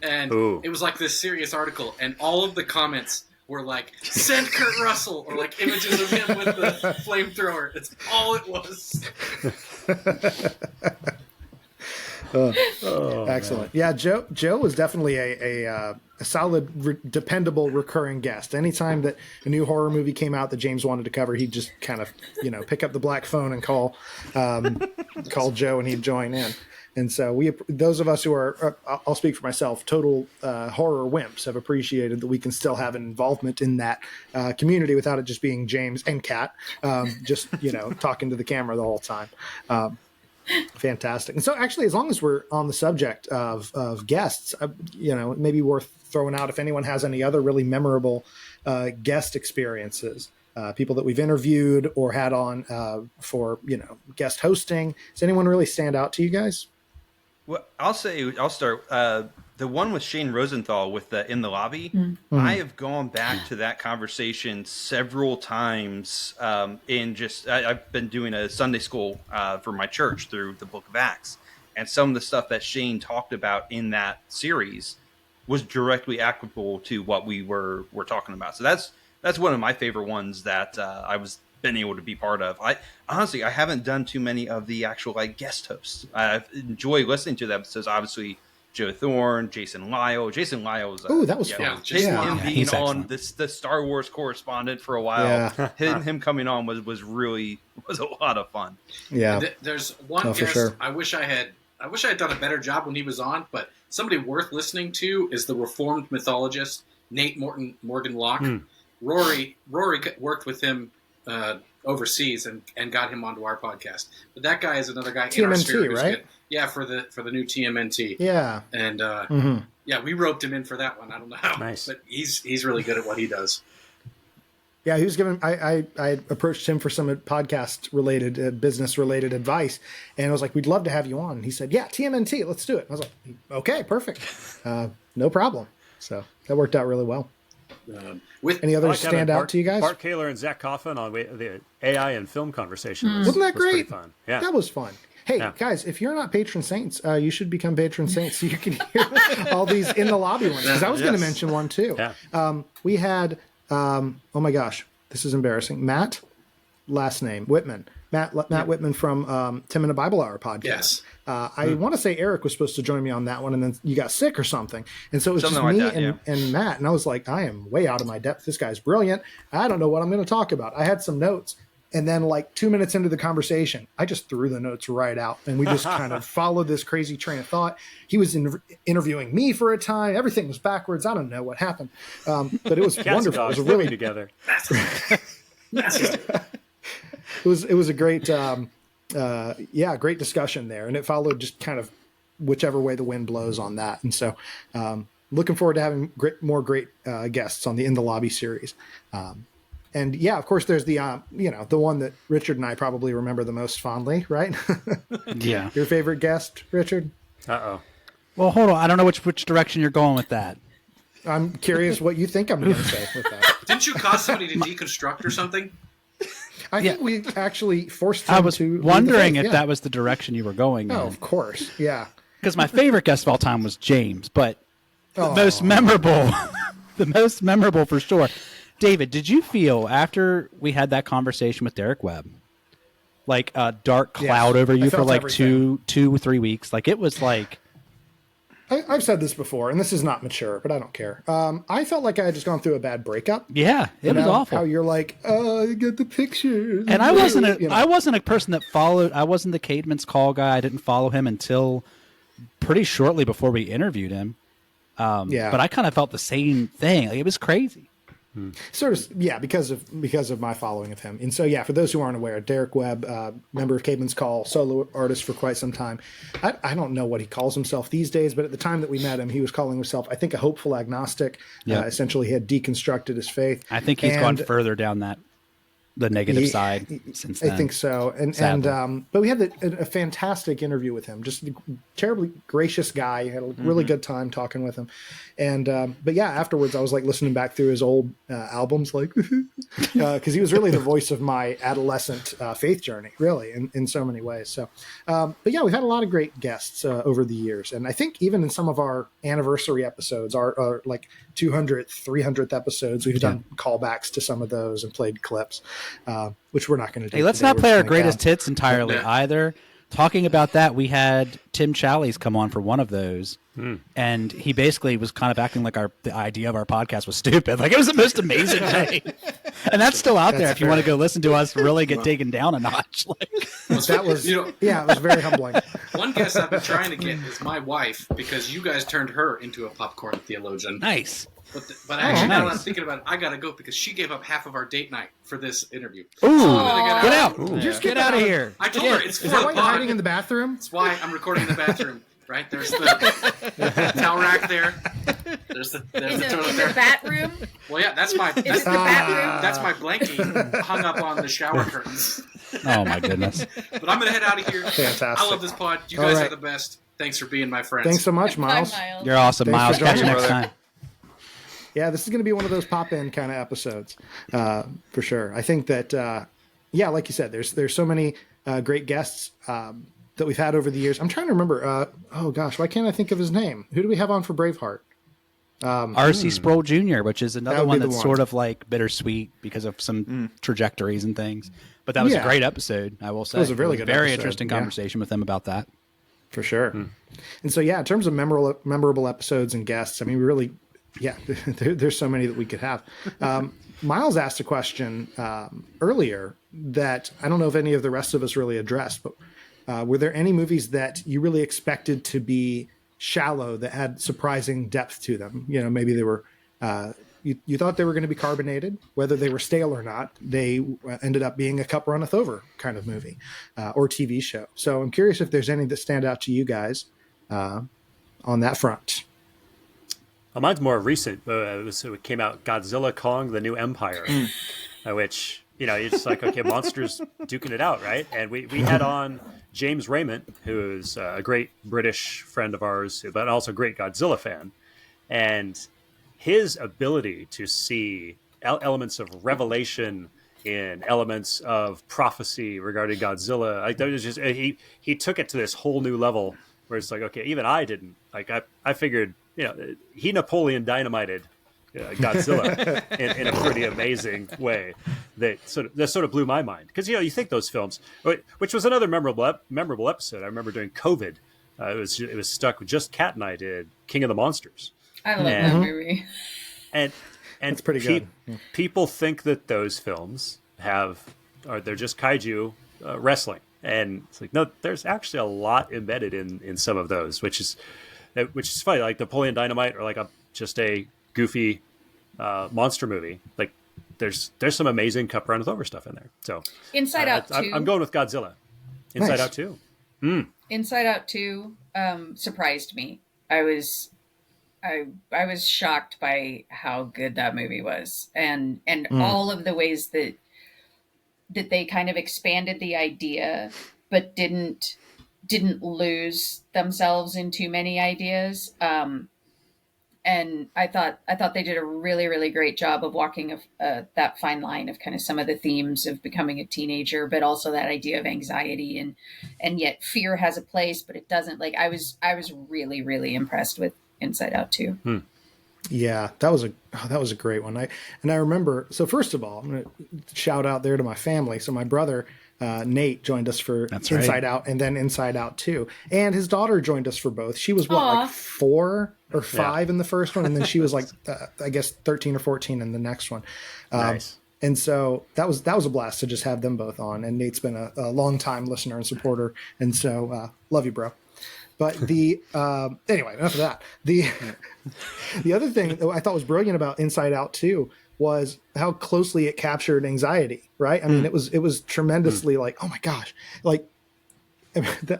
And it was like this serious article, and all of the comments were like, "Send Kurt Russell," or like images of him with the flamethrower. It's all it was. Excellent. Man. Yeah, Joe was definitely a solid, dependable, recurring guest. Anytime that a new horror movie came out that James wanted to cover, he'd just kind of, pick up the black phone and call Joe, and he'd join in. And so those of us who are, I'll speak for myself, total horror wimps, have appreciated that we can still have an involvement in that community without it just being James and Kat, just talking to the camera the whole time. Fantastic. And so actually, as long as we're on the subject of guests, it may be worth throwing out if anyone has any other really memorable guest experiences, people that we've interviewed or had on for, guest hosting. Does anyone really stand out to you guys? Well, I'll start. The one with Shane Rosenthal with the In the Lobby, I have gone back to that conversation several times. I've been doing a Sunday school for my church through the Book of Acts, and some of the stuff that Shane talked about in that series was directly applicable to what we were talking about. So that's one of my favorite ones that I was been able to be part of. I haven't done too many of the actual guest hosts. I've enjoyed listening to the episodes. Obviously, Joe Thorne, Jason Lyle. Jason Lyle was that was fun. Him being on the Star Wars correspondent for a while. Yeah. Him coming on was a lot of fun. Yeah. There's one guest sure. I wish I had I wish I had done a better job when he was on, but somebody worth listening to is the Reformed mythologist Nate Morgan Locke. Rory worked with him overseas and got him onto our podcast. But that guy is another guy in our sphere who's right? good. Yeah, for the new TMNT. Yeah. And yeah, we roped him in for that one. I don't know how, Nice. but he's really good at what he does. Yeah, he was given. I approached him for some podcast related, business related advice, and I was like, "We'd love to have you on." And he said, "Yeah, TMNT, let's do it." I was like, "Okay, perfect, no problem." So that worked out really well. With Any others like having stand out to you guys? Bart Kaler and Zach Coffin on the AI and film conversation. Wasn't that was pretty great? fun. Yeah, That was fun. Hey, Yeah. guys, if you're not patron saints, you should become patron saints so you can hear all these in the lobby ones. Because I was going to mention one too. Yeah. We had, oh my gosh, this is embarrassing. Matt, last name, Whitman. Matt Whitman from Tim and the Bible Hour podcast. Yes. I want to say Eric was supposed to join me on that one, and then you got sick or something. And so it was Something just like me that, and Matt. And I was like, I am way out of my depth. This guy's brilliant. I don't know what I'm going to talk about. I had some notes. And then like 2 minutes into the conversation, I just threw the notes right out. And we just kind of followed this crazy train of thought. He was interviewing me for a time. Everything was backwards. I don't know what happened. But it was Cats and wonderful. It dogs was a really living together. it was a great great discussion there, and it followed just kind of whichever way the wind blows on that. And so looking forward to having more great guests on the In the Lobby series. And yeah, of course, there's the the one that Richard and I probably remember the most fondly, right? Yeah. Your favorite guest, Richard? Uh-oh. Well, hold on. I don't know which direction you're going with that. I'm curious what you think I'm going to say with that. Didn't you cause somebody to deconstruct or something? I think we actually forced him I was to leave the wondering faith, if that was the direction you were going Oh, in. of course. Yeah. Because my favorite guest of all time was James, but the Oh. most memorable, for sure. David, did you feel after we had that conversation with Derek Webb, like a dark cloud over you I for felt like everything. two or 3 weeks? Like it was like, I've said this before, and this is not mature, but I don't care. I felt like I had just gone through a bad breakup. yeah, it was awful. How you're like, I get the pictures. And I wasn't a, You know. I wasn't a person that followed. I wasn't the Cademan's Call guy. I didn't follow him until pretty shortly before we interviewed him. Yeah. But I kind of felt the same thing. Like, it was crazy. Sort of, yeah, because of my following of him. And so, yeah, for those who aren't aware, Derek Webb, member of Cademan's Call, solo artist for quite some time. I don't know what he calls himself these days, but at the time that we met him, he was calling himself, I think, a hopeful agnostic. Yeah. Essentially, he had deconstructed his faith. I think he's gone further down the negative side since then. I think so. But we had a fantastic interview with him. Just a terribly gracious guy. Had a really good time talking with him. And but yeah, afterwards I was like listening back through his old albums, like because he was really the voice of my adolescent faith journey, really, in so many ways. So, but yeah, we've had a lot of great guests over the years, and I think even in some of our anniversary episodes, our like 200th, 300th episodes, we've done callbacks to some of those and played clips, which we're not going to do. Hey, let's today. not We're play just our gonna greatest count. hits entirely either. Talking about that, we had Tim Challies come on for one of those, and he basically was kind of acting like the idea of our podcast was stupid. Like, it was the most amazing thing. And that's still out there if you want to go listen to us really get taken down a notch. Like, That was, You know- it was very humbling. One guest I've been trying to get is my wife, because you guys turned her into a popcorn theologian. nice. But actually, now that I'm nice. thinking about it, I gotta go because she gave up half of our date night for this interview. Ooh, gonna get out. Just Get out of here. I told her it's for Is that the why you're pod. hiding in the bathroom? That's why I'm recording in the bathroom. Right there's the towel rack there. There's the toilet In there. the bat room? Well, yeah, that's my Is it the bat room? that's my blankie hung up on the shower curtains. Oh, my goodness. But I'm gonna head out of here. Fantastic. I love this pod. You All guys right. are the best. Thanks for being my friends. Thanks so much, Miles. Bye, Miles. You're awesome, Thanks Miles. for Catch you joining, next brother. time. Yeah, this is going to be one of those pop-in kind of episodes, for sure. I think that, like you said, there's so many great guests that we've had over the years. I'm trying to remember. Oh gosh, why can't I think of his name? Who do we have on for Braveheart? R.C. Sproul Jr., which is another That would one be the that's one. sort of like bittersweet because of some trajectories and things. But that was a Yeah. great episode, I will say. was a really good very episode, interesting yeah. conversation with them about that. For sure. And so, yeah, in terms of memorable episodes and guests, I mean, we really, there's so many that we could have. Miles asked a question earlier that I don't know if any of the rest of us really addressed, but were there any movies that you really expected to be shallow that had surprising depth to them? You know, maybe they were, you thought they were going to be carbonated, whether they were stale or not. They ended up being a cup runneth over kind of movie or TV show. So I'm curious if there's any that stand out to you guys on that front. Mine's more recent. It came out Godzilla Kong, The New Empire, which, you know, it's like, okay, monsters duking it out, right? And we had on James Raymond, who is a great British friend of ours, but also a great Godzilla fan. And his ability to see elements of revelation in elements of prophecy regarding Godzilla, like, that was just, he took it to this whole new level where it's like, okay, even I didn't. Like, I figured, you know, he Napoleon Dynamited Godzilla in a pretty amazing way that sort of blew my mind. Because, you know, you think those films, which was another memorable episode. I remember during COVID, it was stuck with just Kat and I did King of the Monsters. I love that movie. And it's pretty good. People think that those films they're just kaiju wrestling, and it's like, no, there's actually a lot embedded in some of those, which is funny. Like Napoleon Dynamite, or like just a goofy monster movie. Like there's some amazing cup runneth over stuff in there. So Inside Out 2. I'm going with Godzilla. Inside Out 2. Inside Out 2 surprised me. I was shocked by how good that movie was, and all of the ways that they kind of expanded the idea, but didn't lose themselves in too many ideas. And I thought they did a really, really great job of walking that fine line of kind of some of the themes of becoming a teenager, but also that idea of anxiety and yet fear has a place, but it doesn't. Like I was really, really impressed with Inside Out 2. Yeah, that was a great one. I remember. So first of all, I'm going to shout out there to my family. So my brother Nate joined us for Inside Out, and then Inside Out 2, and his daughter joined us for both. She was like 4 or 5 in the first one, and then she was like I guess 13 or 14 in the next one. Nice. And so that was a blast to just have them both on. And Nate's been a long time listener and supporter, and so love you, bro. But anyway, enough of that. The other thing that I thought was brilliant about Inside Out 2 was how closely it captured anxiety, right? I mean, it was tremendously like, oh my gosh. Like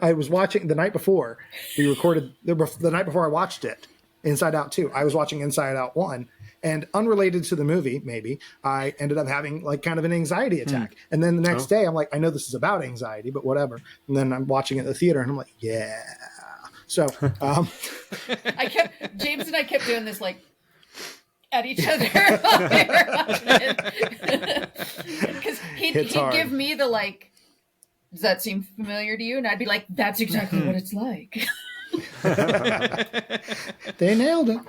I was watching the night before we recorded, the night before I watched it, Inside Out 2, I was watching Inside Out 1, and unrelated to the movie, maybe, I ended up having like kind of an anxiety attack. And then the next day I'm like, I know this is about anxiety, but whatever. And then I'm watching it at the theater and I'm like, yeah. So James and I kept doing this like at each other while we were watching it. Because he'd give me the like, does that seem familiar to you? And I'd be like, that's exactly what it's like. They nailed it.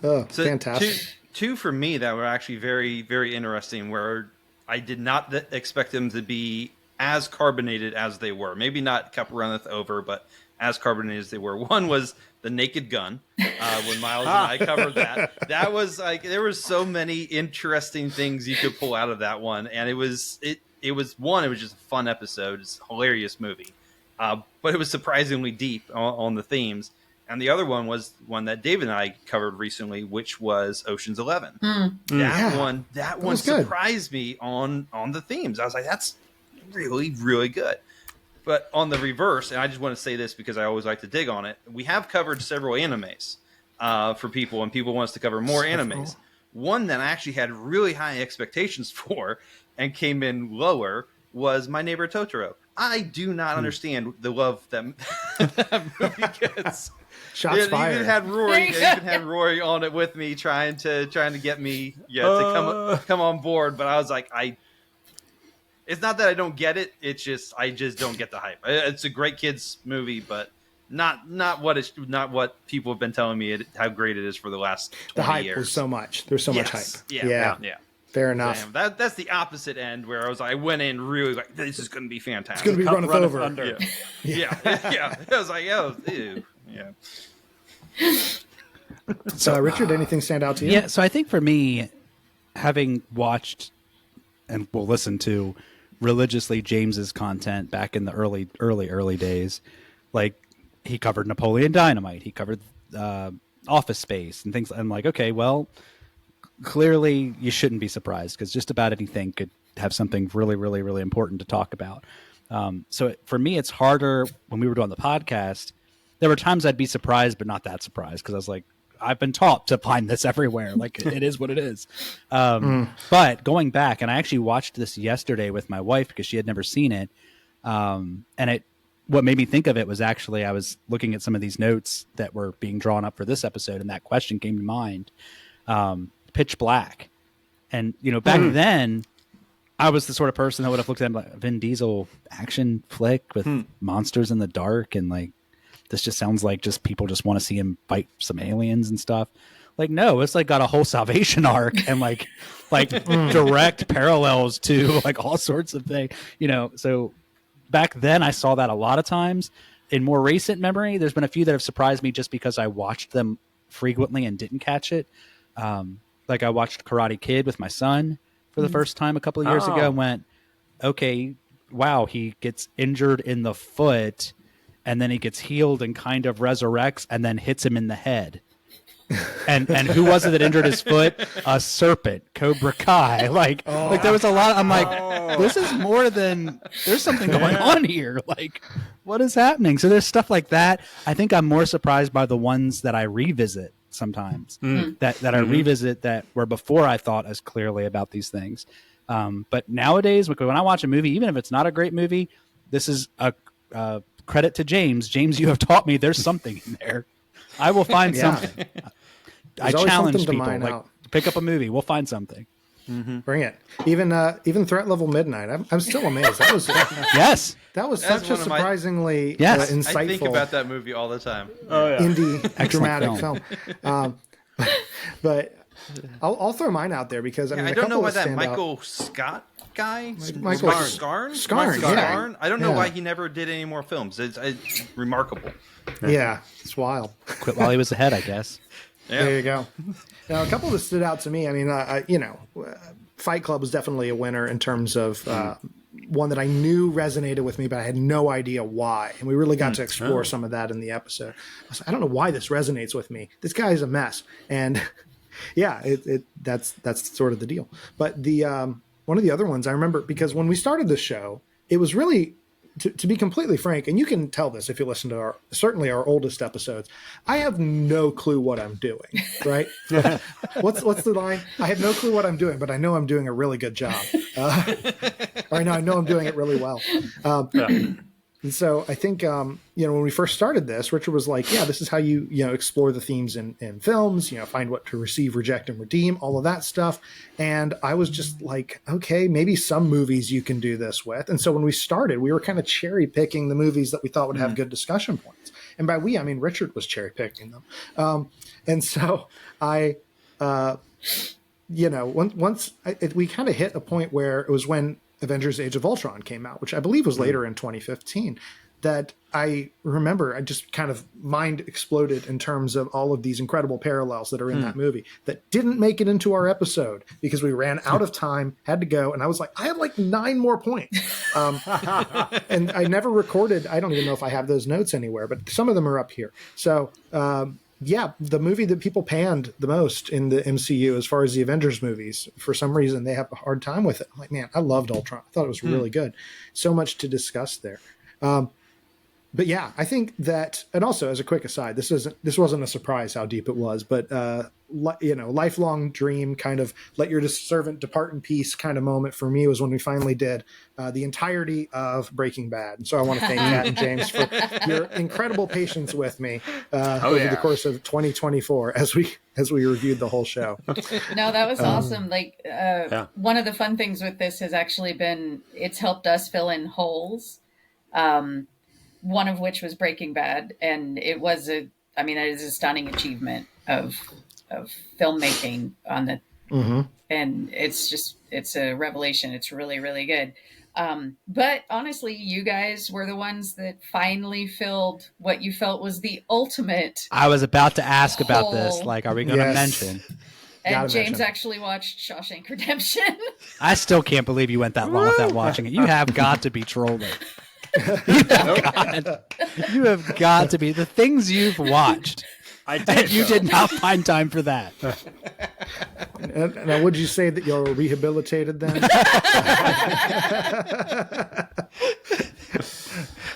Oh, so fantastic. Two for me that were actually very, very interesting, where I did not expect them to be as carbonated as they were. Maybe not cup runneth over, but as carbonated as they were. One was The Naked Gun, when Miles and I covered that. That was like, there were so many interesting things you could pull out of that one. And it was just a fun episode. It's a hilarious movie. But it was surprisingly deep on the themes. And the other one was one that David and I covered recently, which was Ocean's 11. That one surprised me on the themes. I was like, that's really, really good. But on the reverse, and I just want to say this because I always like to dig on it, we have covered several animes for people, and people want us to cover more animes. One that I actually had really high expectations for and came in lower was My Neighbor Totoro. I do not understand the love that movie gets. Shots fired. Even had Rory on it with me, trying to get me to come on board. But I was like, it's not that I don't get it. It's just I just don't get the hype. It's a great kids movie, but not what people have been telling me how great it is for the last 20 years. The hype was so much. There's so much hype. Yeah. Fair enough. Damn, that's the opposite end where I went in really like, this is going to be fantastic. It's going to be run over. Under. Yeah. I was like, oh, ew. Yeah. So, Richard, anything stand out to you? Yeah. So I think for me, having watched and will listen to religiously James's content back in the early days. Like, he covered Napoleon Dynamite, he covered Office Space and things. I'm like, okay, well, clearly you shouldn't be surprised, because just about anything could have something really, really, really important to talk about. So for me, it's harder when we were doing the podcast. There were times I'd be surprised, but not that surprised, because I was like, I've been taught to find this everywhere. Like, it is what it is. But going back, and I actually watched this yesterday with my wife because she had never seen it. And what made me think of it was actually, I was looking at some of these notes that were being drawn up for this episode, and that question came to mind. Pitch Black. And, back then, I was the sort of person that would have looked at like a Vin Diesel action flick with monsters in the dark, and like, this just sounds like just people just want to see him fight some aliens and stuff. Like, no, it's like got a whole salvation arc and like direct parallels to like all sorts of things, So back then I saw that a lot of times. In more recent memory, there's been a few that have surprised me just because I watched them frequently and didn't catch it. Like, I watched Karate Kid with my son for the first time a couple of years ago, and went, okay, wow, he gets injured in the foot, and then he gets healed and kind of resurrects, and then hits him in the head. And who was it that injured his foot? A serpent, Cobra Kai. Like there was a lot. I'm like, this is more than, there's something going on here. Like, what is happening? So there's stuff like that. I think I'm more surprised by the ones that I revisit sometimes, that I revisit that were before I thought as clearly about these things. But nowadays, when I watch a movie, even if it's not a great movie, this is a credit to James. James, you have taught me there's something in there. I will find something. I challenge people, like, pick up a movie. We'll find something. Bring it. Even Threat Level Midnight. I'm still amazed. That was yes. That was such a surprisingly insightful. I think about that movie all the time. Indie dramatic film. But I'll throw mine out there because I don't know why that Michael Scott guy, Michael Scarn. I don't know why he never did any more films. It's remarkable. Yeah, it's wild. Quit while he was ahead, I guess. Yeah. There you go. Now, a couple that stood out to me. I mean, Fight Club was definitely a winner in terms of one that I knew resonated with me, but I had no idea why. And we really got to explore some of that in the episode. I was like, I don't know why this resonates with me. This guy is a mess. And yeah, that's sort of the deal. But the one of the other ones I remember, because when we started the show, it was really, to be completely frank, and you can tell this if you listen to certainly our oldest episodes, I have no clue what I'm doing, right? What's the line? I have no clue what I'm doing, but I know I'm doing a really good job. Or I know I'm doing it really well. And so I think, when we first started this, Richard was like, yeah, this is how you explore the themes in films, find what to receive, reject, and redeem, all of that stuff. And I was just like, okay, maybe some movies you can do this with. And so when we started, we were kind of cherry picking the movies that we thought would have good discussion points. And by we, I mean, Richard was cherry picking them. And so I, we kind of hit a point where it was when Avengers Age of Ultron came out, which I believe was later in 2015, that I remember I just kind of mind exploded in terms of all of these incredible parallels that are in that movie that didn't make it into our episode because we ran out of time, had to go. And I was like, I have like 9 more points. And I never recorded. I don't even know if I have those notes anywhere, but some of them are up here. So, the movie that people panned the most in the MCU as far as the Avengers movies, for some reason, they have a hard time with it. I'm like, man, I loved Ultron. I thought it was really good. So much to discuss there. But yeah, I think that, and also as a quick aside, this wasn't a surprise how deep it was, but lifelong dream kind of let your servant depart in peace kind of moment for me was when we finally did the entirety of Breaking Bad. And so I want to thank Matt and James for your incredible patience with me over the course of 2024 as we reviewed the whole show. No, that was awesome. Like one of the fun things with this has actually been, it's helped us fill in holes. One of which was Breaking Bad, and it is a stunning achievement of filmmaking on the, and it's a revelation. It's really, really good. But honestly, you guys were the ones that finally filled what you felt was the ultimate. I was about to ask about this. Like, are we going to mention? And Gotta James mention. actually watched Shawshank Redemption. I still can't believe you went that long without watching it. You have got to be trolling. You have got to be. The things you've watched. I did. And you though. did not find time for that. Now, would you say that you're rehabilitated then?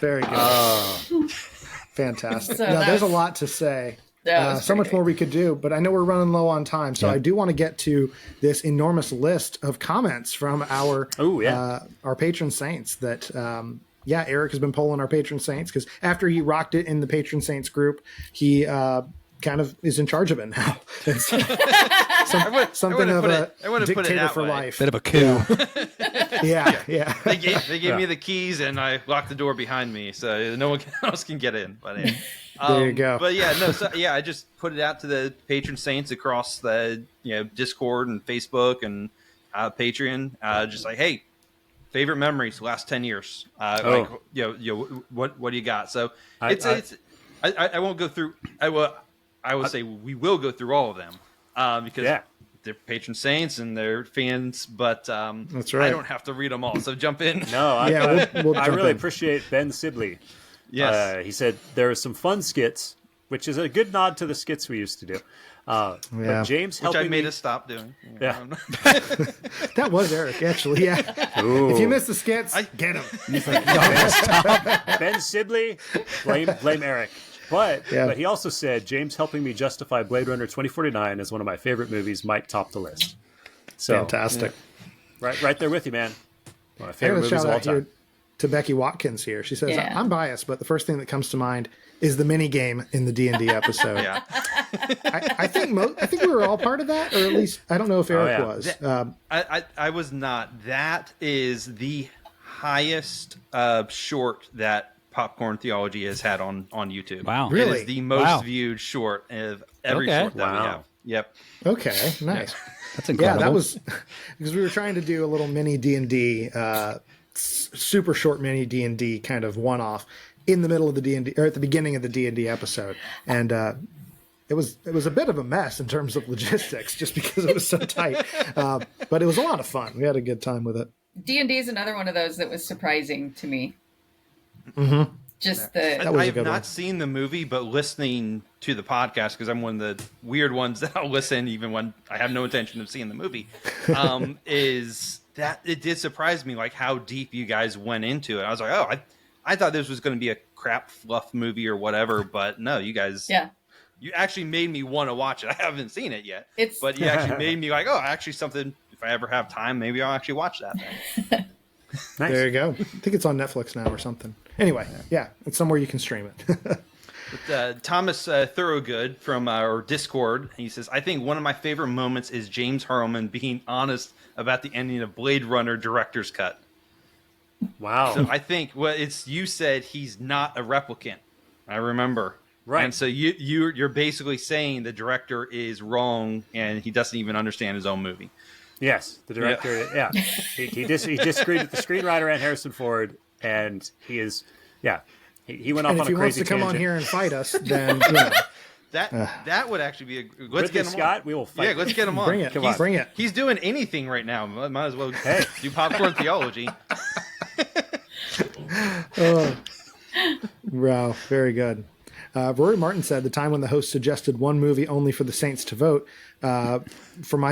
Very good. Fantastic. So Now, there's a that's- lot to say. That was So pretty much more we could do, but I know we're running low on time. So I do want to get to this enormous list of comments from our our patron saints that Eric has been polling our patron saints, because after he rocked it in the patron saints group, he kind of is in charge of it now. It's something of a dictator for life. Bit of a coup. Yeah. They gave me the keys, and I locked the door behind me, so no one else can get in. But There you go. But I just put it out to the patron saints across the Discord and Facebook and Patreon, just like, hey, favorite memories last 10 years. What do you got? So I won't go through. I will say we will go through all of them because they're patron saints and they're fans, but That's right. I don't have to read them all. So jump in. No, we'll I jump really in. appreciate Ben Sibley. Yes. He said there are some fun skits, which is a good nod to the skits we used to do. But James Which helping I made me. us stop doing. Yeah. That was Eric, actually. Yeah. If you missed the skits, get him. Ben Sibley, blame Eric. But he also said James helping me justify Blade Runner 2049 as one of my favorite movies might top the list. So Fantastic. right there with you, man. One of my I favorite got a movies shout of all out here time. to Becky Watkins here. She says, Yeah. I'm biased, but the first thing that comes to mind is the mini game in the D&D episode. Yeah. I think we were all part of that, or at least I don't know if Eric yeah. was. I was not. That is the highest short that Popcorn Theology has had on YouTube. Wow. It Really? is the most Wow. viewed short of every Okay. short that we Wow. have. Yep. Okay, nice. That's Yeah, incredible. that was because we were trying to do a little mini D&D, super short mini D&D kind of one-off in the middle of the D&D, or at the beginning of the D&D episode, and it was a bit of a mess in terms of logistics, just because it was so tight. But it was a lot of fun. We had a good time with it. D&D is another one of those that was surprising to me. Mm-hmm. Just That the was a I have good not one. seen the movie, but listening to the podcast, because I'm one of the weird ones that I'll listen even when I have no intention of seeing the movie, is that it did surprise me, like how deep you guys went into it. I was like, oh, I thought this was going to be a crap fluff movie or whatever, but no, you guys, you actually made me want to watch it. I haven't seen it yet, but you actually made me like, oh, actually something, if I ever have time, maybe I'll actually watch that then. Nice. There you go. I think it's on Netflix now or something. Anyway, yeah, it's somewhere you can stream it. But, Thomas Thorogood from our Discord, he says, I think one of my favorite moments is James Harleman being honest about the ending of Blade Runner Director's Cut. Wow. So I think you said he's not a replicant. I remember. Right. And so you're basically saying the director is wrong and he doesn't even understand his own movie. Yes, the director. Yeah, he disagreed with the screenwriter and Harrison Ford, and he is. Yeah, he went off And on if a he wants crazy to come tangent. on here and fight us, then you know, That would actually be a let's Ridley get him Scott, on. we will fight. Yeah, let's get him on. bring it. Come on. Bring it. He's doing anything right now. Might as well do Popcorn Theology. Wow, very good. Rory Martin said the time when the host suggested one movie only for the Saints to vote. For my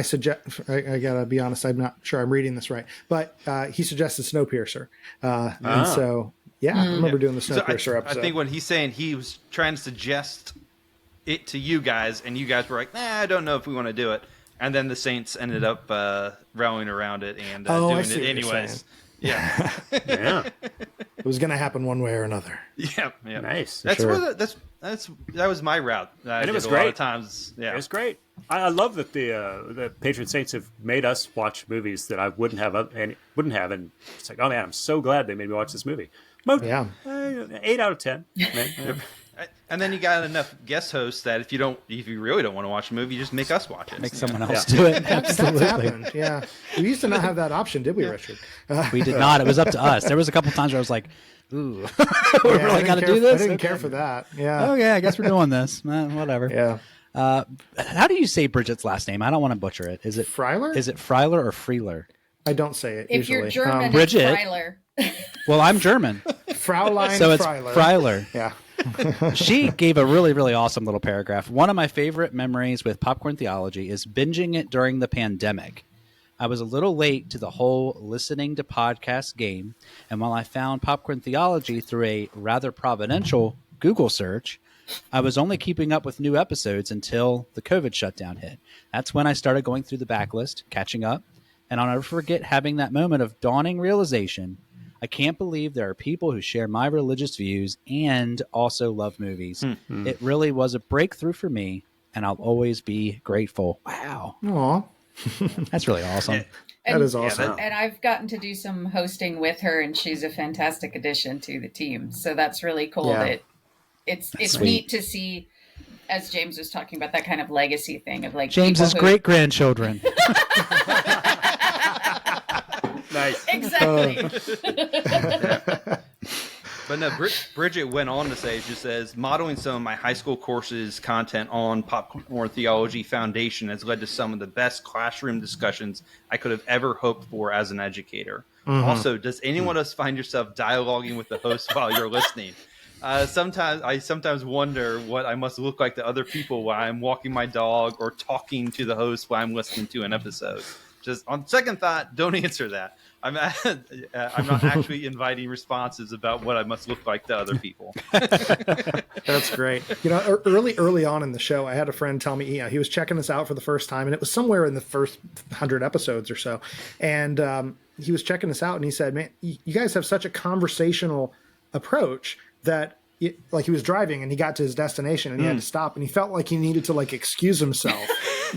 I gotta be honest, I'm not sure I'm reading this right, but he suggested Snowpiercer, and so I remember doing the Snowpiercer episode. I think when he's saying he was trying to suggest it to you guys, and you guys were like, "Nah, I don't know if we want to do it," and then the Saints ended up rallying around it and I doing see it what you're anyways. saying. Yeah, Yeah, It was going to happen one way or another. yeah. nice. That's Sure. that was my route. And it was a lot great. of times. Yeah, It was great. I love that the patron saints have made us watch movies that I wouldn't have, and it's like, oh man, I'm so glad they made me watch this movie. 8 out of 10. Man. and then you got enough guest hosts that if you really don't want to watch a movie, you just make us watch it. Make someone else do it. That's Absolutely. happened. Yeah, we used to not have that option, did we, Richard? We did not. It was up to us. There was a couple times where I was like, ooh, we I really didn't got to care- do this? I didn't care for that. Yeah. Okay, I guess we're doing this. Whatever. Yeah. How do you say Bridget's last name? I don't want to butcher it. Is it Freiler? Is it Freiler or Freeler? I don't say it If usually. you're German, Bridget. it's Freiler. Well, I'm German, Fraulein so it's Freiler. Freiler. Yeah. She gave a really, really awesome little paragraph. One of my favorite memories with Popcorn Theology is binging it during the pandemic. I was a little late to the whole listening to podcast game, and while I found Popcorn Theology through a rather providential Google search, I was only keeping up with new episodes until the COVID shutdown hit. That's when I started going through the backlist, catching up, and I'll never forget having that moment of dawning realization. I can't believe there are people who share my religious views and also love movies. Mm-hmm. It really was a breakthrough for me, and I'll always be grateful. Wow. Aw. That's really awesome. That is awesome. And I've gotten to do some hosting with her, and she's a fantastic addition to the team. So that's really cool. Yeah. That it's Sweet. neat to see, as James was talking about, that kind of legacy thing of like James's people who- great-grandchildren. Nice. Exactly. But no, Bridget went on to say, she says, modeling some of my high school courses content on Popcorn Theology Foundation has led to some of the best classroom discussions I could have ever hoped for as an educator. Also, does anyone else find yourself dialoguing with the host while you're listening? I sometimes wonder what I must look like to other people while I'm walking my dog or talking to the host while I'm listening to an episode. Just on second thought, don't answer that. I'm not actually inviting responses about what I must look like to other people. That's great. You know, early on in the show, I had a friend tell me, he was checking us out for the first time, and it was somewhere in the first 100 episodes or so. And he was checking us out, and he said, "Man, you guys have such a conversational approach that." Like he was driving and he got to his destination and he had to stop and he felt like he needed to like excuse himself.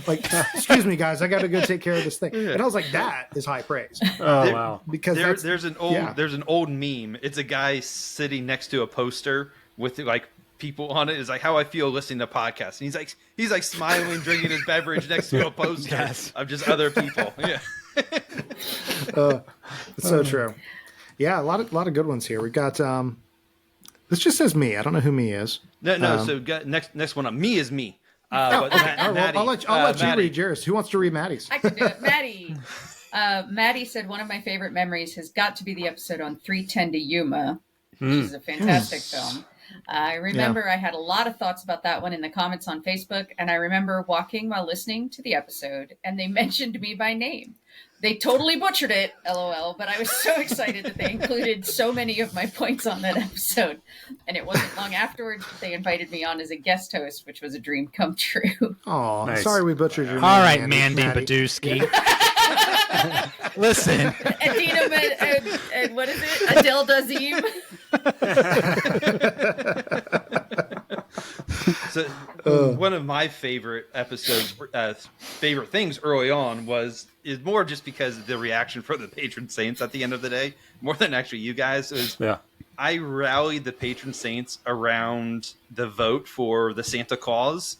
Like, excuse me, guys, I got to go take care of this thing. And I was like, that is high praise. Wow. Because there's an old meme. It's a guy sitting next to a poster with like people on it. Is like how I feel listening to podcasts. And he's like smiling, drinking his beverage next to a poster of just other people. Yeah. It's so true. Yeah, a lot of good ones here. We got this just says me. I don't know who me is. No. So next one up. Me is me. Okay. Maddie, I'll let you read yours. Who wants to read Maddie's? I can do it. Maddie. Maddie said one of my favorite memories has got to be the episode on 310 to Yuma, which is a fantastic film. I remember I had a lot of thoughts about that one in the comments on Facebook, and I remember walking while listening to the episode, and they mentioned me by name. They totally butchered it, LOL, but I was so excited that they included so many of my points on that episode. And it wasn't long afterwards that they invited me on as a guest host, which was a dream come true. Oh, Nice. Sorry we butchered your name. All right, Mandy Badusky. Listen. Adina and what is it? Adele Dazim. So one of my favorite episodes, favorite things early on is more just because of the reaction from the patron saints at the end of the day, more than actually you guys. I rallied the patron saints around the vote for the Santa Claus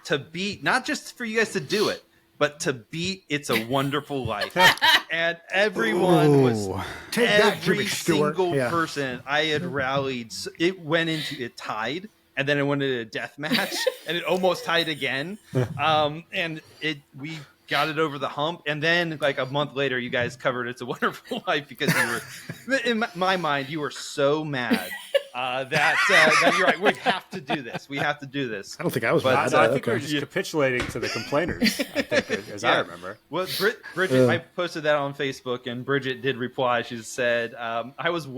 to beat, not just for you guys to do it, but to beat It's a Wonderful Life. And everyone was, Take that, every Jimmy Stewart. single Yeah. person I had rallied, it tied. And then it went into a death match, and it almost tied again. And we got it over the hump. And then, like a month later, you guys covered "It's a Wonderful Life" because you were, in my mind, you were so mad that you're like, we have to do this. We have to do this. I don't think I was. But, mad. I think we were just capitulating to the complainers, I think, as I remember. Well, Bridget, I posted that on Facebook, and Bridget did reply. She said, I was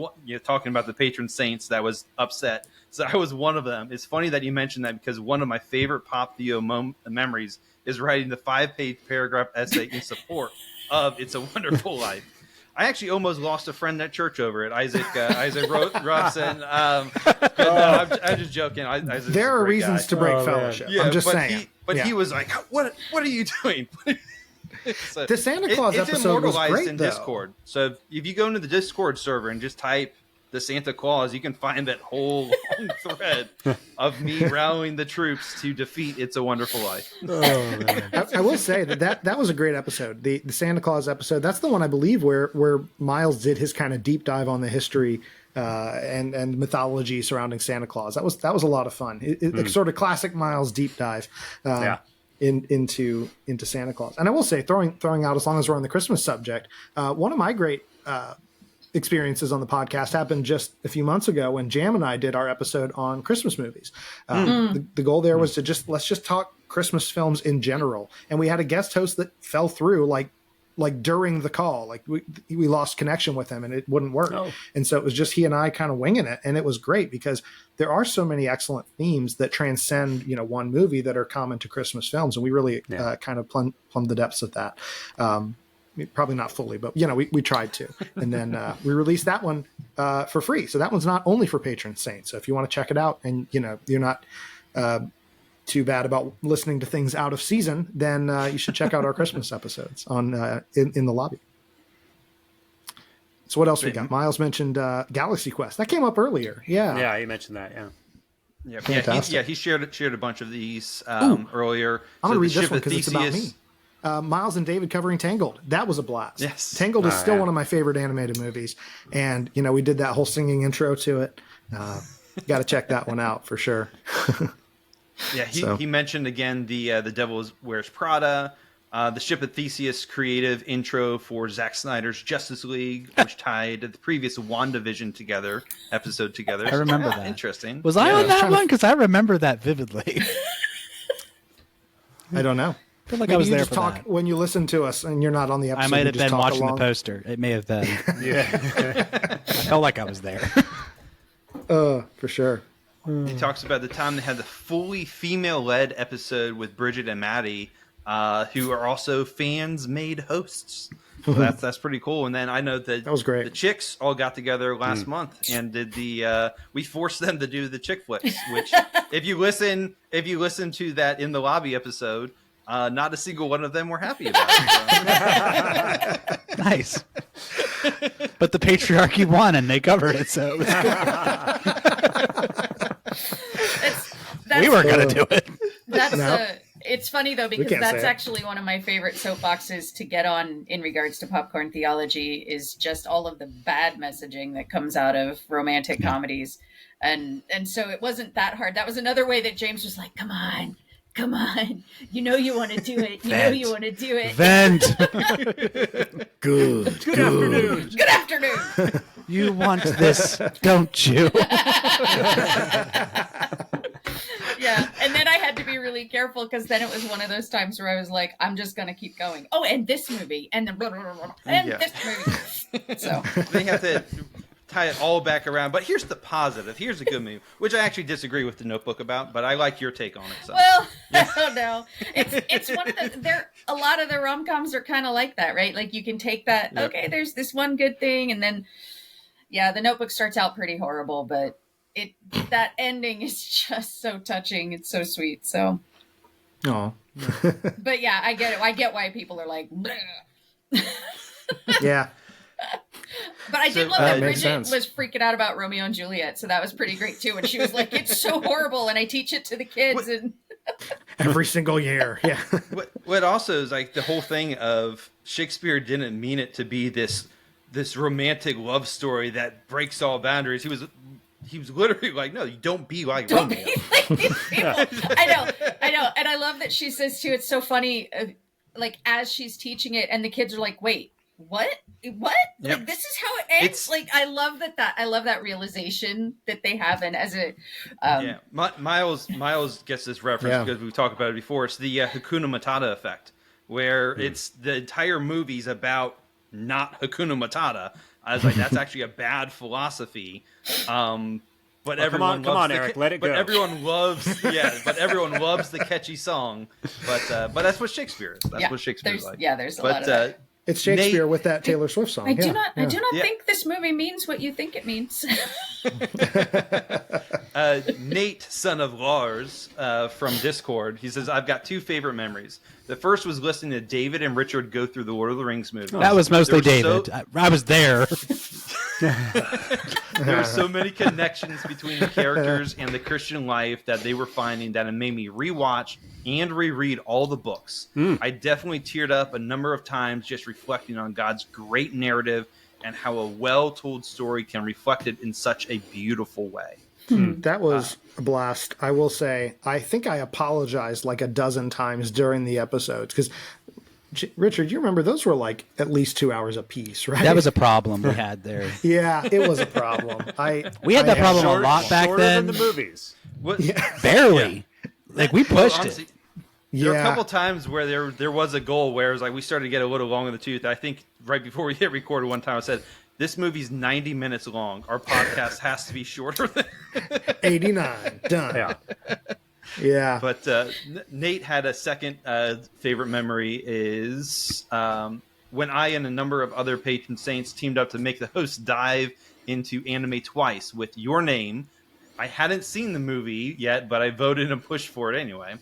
talking about the patron saints that was upset. So I was one of them. It's funny that you mentioned that because one of my favorite Pop Theo memories is writing the 5-page paragraph essay in support of It's a Wonderful Life. I actually almost lost a friend at church over it. Isaac Robson. I'm just joking. There are reasons to break fellowship. Yeah, I'm just saying. He was like, "What are you doing?" So the Santa Claus it's episode was immortalized great, in though. Discord. So if you go into the Discord server and just type the Santa Claus, you can find that whole long thread of me rallying the troops to defeat It's a Wonderful Life. Oh, man. I will say that was a great episode. The Santa Claus episode. That's the one I believe where Miles did his kind of deep dive on the history and mythology surrounding Santa Claus. That was a lot of fun. It's sort of classic Miles deep dive into Santa Claus. And I will say, throwing out, as long as we're on the Christmas subject, one of my great experiences on the podcast happened just a few months ago when Jam and I did our episode on Christmas movies. The goal there was to let's just talk Christmas films in general. And we had a guest host that fell through like during the call, like we lost connection with him and it wouldn't work. And so it was just he and I kind of winging it. And it was great because there are so many excellent themes that transcend, one movie that are common to Christmas films. And we really kind of plumbed the depths of that. Probably not fully, but we tried to. And then we released that one for free. So that one's not only for patron saints. So if you want to check it out and you're not too bad about listening to things out of season, then you should check out our Christmas episodes on in the lobby. So what else we got? Miles mentioned Galaxy Quest. That came up earlier. Yeah, you mentioned that. He shared a bunch of these earlier. I'm going to read this one because it's about me. Miles and David covering Tangled. That was a blast. Yes. Tangled is still one of my favorite animated movies. And, we did that whole singing intro to it. Got to check that one out for sure. He mentioned again the Devil Wears Prada, the Ship of Theseus creative intro for Zack Snyder's Justice League, which tied the previous WandaVision episode together. I remember that. Interesting. Was I on that one? Because I remember that vividly. I don't know. I feel like Maybe I was you there just for talk that. when you listen to us and you're not on the episode. I might have been watching along. the poster. It may have been. I felt like I was there. For sure. He talks about the time they had the fully female-led episode with Bridget and Maddie, who are also fans-made hosts. So that's pretty cool. And then I know that was great. The chicks all got together last month and did we forced them to do the chick flicks, which if you listen to that in the lobby episode, not a single one of them were happy about it. So. Nice. But the patriarchy won and they covered it, so it was we weren't going to do it. It's funny though, because that's actually one of my favorite soapboxes to get on in regards to popcorn theology is just all of the bad messaging that comes out of romantic comedies. And so it wasn't that hard. That was another way that James was like, come on, you want to do it. You want to do it. Vent. Good afternoon. Good afternoon. You want this, don't you? Yeah, and then I had to be really careful because then it was one of those times where I was like, I'm just going to keep going. Oh, and this movie, and then this movie. So they have to tie it all back around. But here's the positive. Here's a good movie, which I actually disagree with the Notebook about, but I like your take on it. So. Well, I don't know. It's one of the a lot of the rom-coms are kind of like that, right? Like you can take that. Yep. Okay, there's this one good thing, and then the Notebook starts out pretty horrible, but that ending is just so touching. It's so sweet. So, oh, but yeah, I get it. I get why people are like, yeah. But I did love that Bridget was freaking out about Romeo and Juliet, so that was pretty great too. And she was like, "It's so horrible," and I teach it to the kids and every single year. Yeah. What also is like the whole thing of Shakespeare didn't mean it to be this romantic love story that breaks all boundaries. He was literally like, no, you don't be like Romeo. Be like these people. I know. And I love that she says, too, it's so funny, like, as she's teaching it, and the kids are like, wait, what? Yep. Like, this is how it ends? I love that realization that they have, and as a... Miles gets this reference because we've talked about it before. It's the Hakuna Matata effect, where it's the entire movie's about not Hakuna Matata. I was like, that's actually a bad philosophy. But everyone come on, Eric, let it go. But everyone loves, but everyone loves the catchy song. But that's what Shakespeare is. That's what Shakespeare's like. Yeah, there's a lot of that. It's Shakespeare with that Taylor Swift song. I do not think this movie means what you think it means. Nate, son of Lars, from Discord, he says, I've got two favorite memories. The first was listening to David and Richard go through the Lord of the Rings movie. That was mostly David. I was there. There were so many connections between the characters and the Christian life that they were finding that it made me rewatch and reread all the books. I definitely teared up a number of times just reflecting on God's great narrative and how a well-told story can reflect it in such a beautiful way. That was a blast. I will say, I think I apologized like a dozen times during the episodes because, Richard, you remember those were like at least 2 hours a piece, right? That was a problem we had there. Yeah, it was a problem. We had that problem a lot back shorter then. than the movies. Barely. Like we pushed honestly, it. There were a couple times where there was a goal where it was like we started to get a little long in the tooth. I think right before we hit record one time I said, this movie's 90 minutes long. Our podcast has to be shorter than 89. Done. Yeah. Yeah. But Nate had a second favorite memory is when I and a number of other patron saints teamed up to make the host dive into anime twice with Your Name. I hadn't seen the movie yet, but I voted and pushed for it anyway.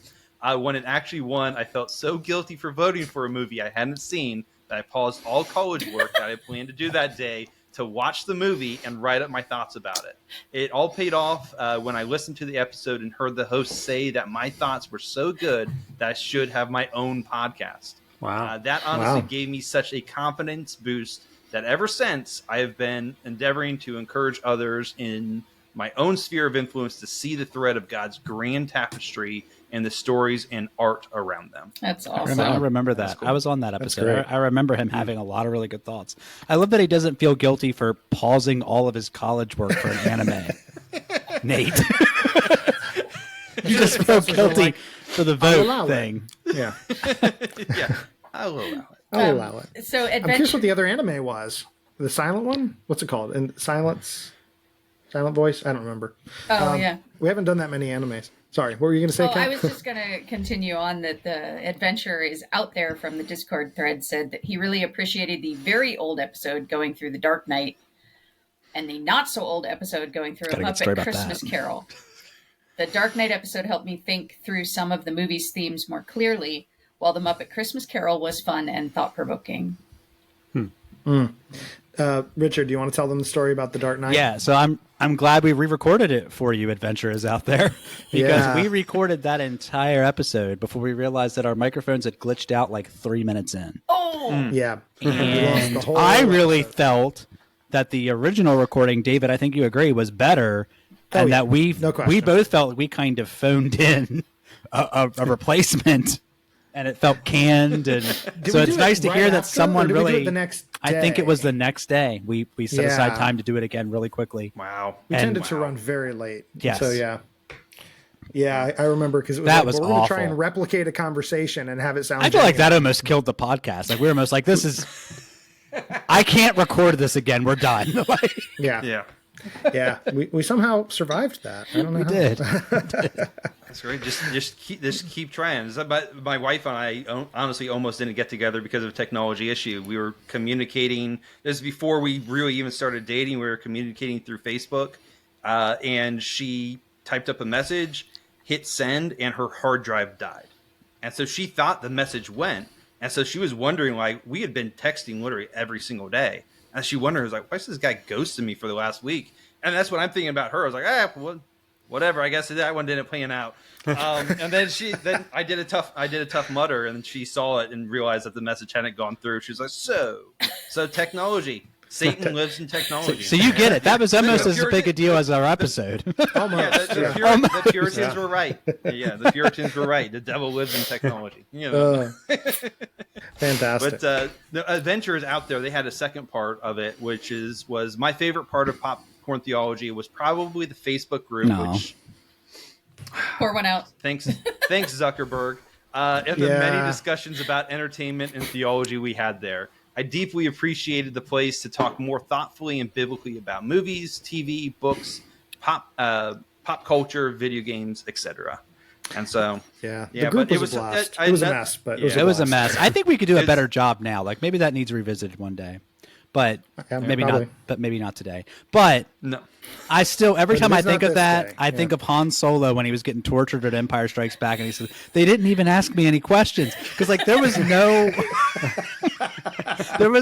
When it actually won, I felt so guilty for voting for a movie I hadn't seen that I paused all college work that I planned to do that day to watch the movie and write up my thoughts about it. It all paid off when I listened to the episode and heard the host say that my thoughts were so good that I should have my own podcast. Wow. That honestly gave me such a confidence boost that ever since I have been endeavoring to encourage others in my own sphere of influence to see the thread of God's grand tapestry and the stories and art around them. That's awesome. I remember that. Cool. I was on that episode. great. I remember him having a lot of really good thoughts. I love that he doesn't feel guilty for pausing all of his college work for an anime. Nate. You just feel guilty for the vote thing. Yeah. Yeah, I'll allow it. I'll allow it. So I'm curious what the other anime was. The silent one? What's it called? And Silent Voice? I don't remember. Oh, yeah. We haven't done that many animes. Sorry, what were you going to say, Oh, Ken? I was just going to continue on that the adventurer is out there from the Discord thread said that he really appreciated the very old episode going through the Dark Knight and the not so old episode going through Gotta a get straight Muppet about Christmas that. Carol. The Dark Knight episode helped me think through some of the movie's themes more clearly, while the Muppet Christmas Carol was fun and thought-provoking. Richard, do you want to tell them the story about the Dark Knight? Yeah, so I'm glad we re-recorded it for you, adventurers out there, because we recorded that entire episode before we realized that our microphones had glitched out like 3 minutes in. Oh! Yeah. And The whole I really episode. felt that the original recording, David, I think you agree, was better, and that we both felt we kind of phoned in a replacement. And it felt canned, and so it's nice to hear that someone did we do really. it the next I think it day? was the next day. We set aside time to do it again really quickly. Wow. We And- tended to run very late. Yes. So, yeah. Yeah, I remember because it was That like, was we're going to try awful. and replicate a conversation and have it sound I feel like that genuine. almost killed the podcast. Like we were almost like, this is. I can't record this again. We're done. Like, Yeah. Yeah. Yeah. We somehow survived that. I don't know we how. did. That's great. Just keep trying. My wife and I honestly almost didn't get together because of a technology issue. We were communicating. This is before we really even started dating. We were communicating through Facebook, and she typed up a message, hit send, and her hard drive died. And so she thought the message went, and so she was wondering, like, we had been texting literally every single day, and she wondered, was like, why is this guy ghosting me for the last week? And that's what I'm thinking about her. I was like, well, whatever. I guess that one didn't pan out. And then I did a tough mutter, and she saw it and realized that the message hadn't gone through. She was like, so technology. Satan lives in technology. So you get it. That was almost as big a deal as our episode. Almost. Yeah, the Puritans were right. Yeah, the Puritans were right. The devil lives in technology. You know. Fantastic. But the adventurers out there, they had a second part of it, which was my favorite part of Popcorn Theology. It was probably the Facebook group, No. which Pour one out. thanks Zuckerberg, and the many discussions about entertainment and theology we had there. I deeply appreciated the place to talk more thoughtfully and biblically about movies, TV, books, pop culture, video games, etc. And so, the but group it was a blast. I- It was a that- mess, but yeah. It was a blast. mess. I think we could do a It's- better job now. Like maybe that needs revisited one day, but Yeah, maybe probably. not. But maybe not today. But No. I still every But time I it's not think of this that, day. I think of Han Solo when he was getting tortured at Empire Strikes Back, and he said they didn't even ask me any questions because like there was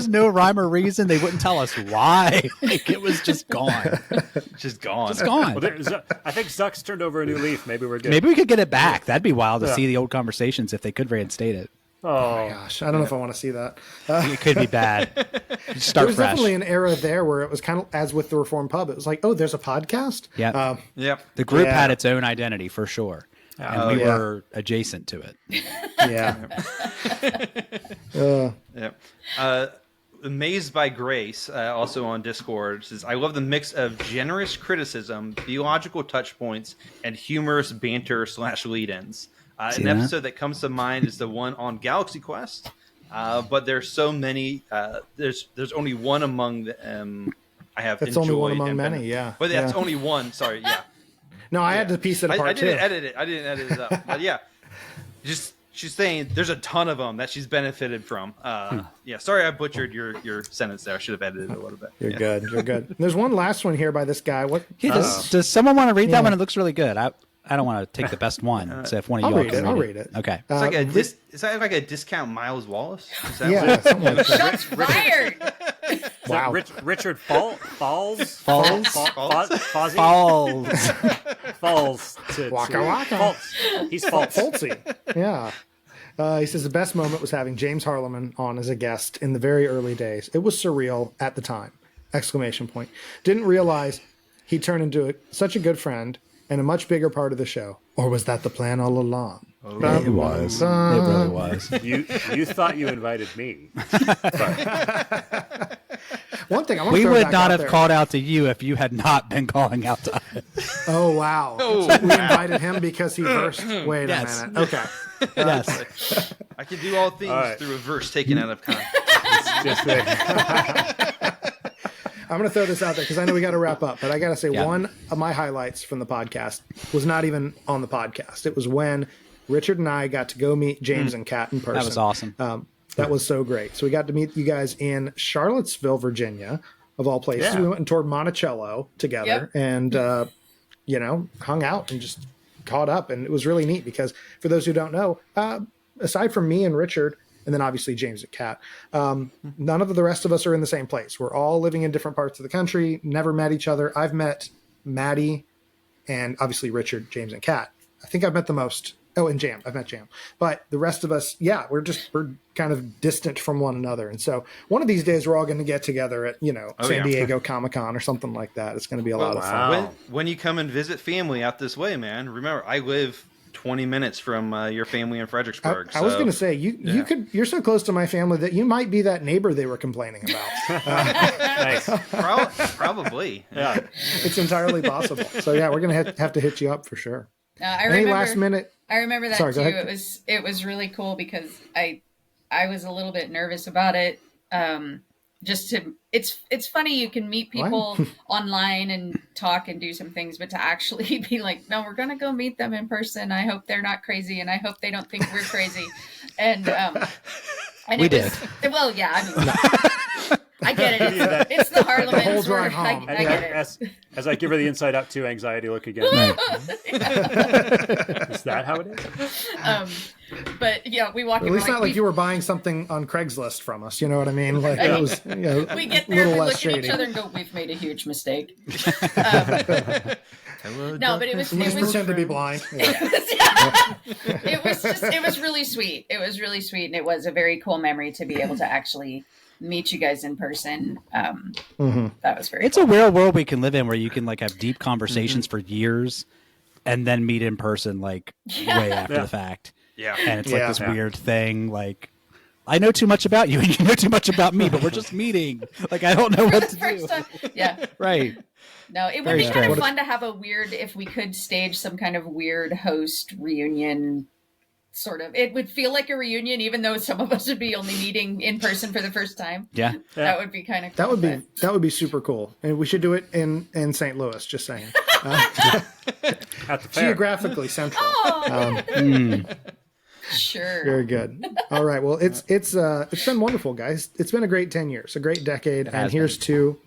no rhyme or reason. They wouldn't tell us why. Like it was just gone. Just gone. It's gone. Well, I think Zuck's turned over a new leaf. Maybe we're good. Maybe we could get it back. That'd be wild to Yeah. see the old conversations if they could reinstate it. Oh, Gosh, I don't know if I want to see that. It could be bad. Start There was fresh. definitely an era there where it was kind of as with the Reformed Pub. It was like, oh, there's a podcast. Yeah. Yep. The group Yeah. had its own identity for sure. And we were adjacent to it. Yeah. Yep. Amazed by Grace, also on Discord, says, I love the mix of generous criticism, theological touch points, and humorous banter / lead-ins. An episode that comes to mind is the one on Galaxy Quest, but there's so many. There's only one among them I have That's enjoyed. only one among many, yeah. But that's Yeah. only one, sorry, yeah. No, I had to piece it apart I didn't too. edit it. I didn't edit it up. But yeah, just she's saying there's a ton of them that she's benefited from. Yeah, sorry I butchered your sentence there. I should have edited it a little bit. You're good. You're good. There's one last one here by this guy. What? Does someone want to read that one? It looks really good. I don't want to take the best one. So if one of I'll you all read can it. I'll read it. Okay. It's like is that like a discount Miles Wallace? Is that Yeah. Something like that. Shots fired. Wow. Richard Falls. Falls. Waka waka. False. He's false. Folsey. Yeah. He says the best moment was having James Harleman on as a guest in the very early days. It was surreal at the time! Exclamation point. Didn't realize he'd turn into such a good friend and a much bigger part of the show. Or was that the plan all along? It was. It really was. You thought you invited me. One thing I want to We throw would back not out have there. called out to you if you had not been calling out to us. Oh wow! We invited him because he versed. Wait Yes. a minute. Okay. Yes. I can do all things right. through a verse taken out of context. Just I'm going to throw this out there because I know we got to wrap up, but I got to say Yeah. one of my highlights from the podcast was not even on the podcast. It was when Richard and I got to go meet James and Kat in person. That was awesome. That was so great. So we got to meet you guys in Charlottesville, Virginia, of all places. Yeah. We went and toured Monticello together and, hung out and just caught up. And it was really neat because for those who don't know, aside from me and Richard, and then obviously James and Kat, none of the rest of us are in the same place. We're all living in different parts of the country, never met each other. I've met Maddie and obviously Richard, James, and Kat. I think I've met the most. Oh, and Jam. I've met Jam. But the rest of us, we're kind of distant from one another. And so one of these days we're all going to get together at, San Diego Comic-Con or something like that. It's going to be a lot of fun. When you come and visit family out this way, man, remember, I live 20 minutes from your family in Fredericksburg. I was going to say, you're so close to my family that you might be that neighbor they were complaining about. nice. Probably. Yeah. It's entirely possible. So we're going to have to hit you up for sure. Any last minute? I remember that Sorry, go too. ahead. It was really cool because I was a little bit nervous about it. It's funny you can meet people online and talk and do some things, but to actually be like, no, we're gonna go meet them in person. I hope they're not crazy, and I hope they don't think we're crazy. And We did. Well, yeah, I mean, I get it. It's the Harleman. The whole drive home. I get it. As I give her the inside out 2 anxiety look again. Is that how it is? But we walk. At least not like you were buying something on Craigslist from us. You know what I mean? Like it was we get a there, little we less look at shady. each other and go, "We've made a huge mistake." No, but it was. We just pretend to be blind. Yeah. It was really sweet. It was really sweet, and it was a very cool memory to be able to actually meet you guys in person. That was very. It's a real world we can live in where you can have deep conversations for years, and then meet in person way after the fact. Yeah. And it's this weird thing. I know too much about you, and you know too much about me, but we're just meeting. I don't know what to do. Time. Yeah. Right. No, it would Very be kind of strange. fun to have if we could stage some kind of weird host reunion. Sort of. It would feel like a reunion, even though some of us would be only meeting in person for the first time. Yeah. That would be kind of cool. That would be super cool, and we should do it in St. Louis. Just saying, At the fair. geographically central. Sure. Very good. All right. Well, it's been wonderful, guys. It's been a great 10 years, a great decade, and here's to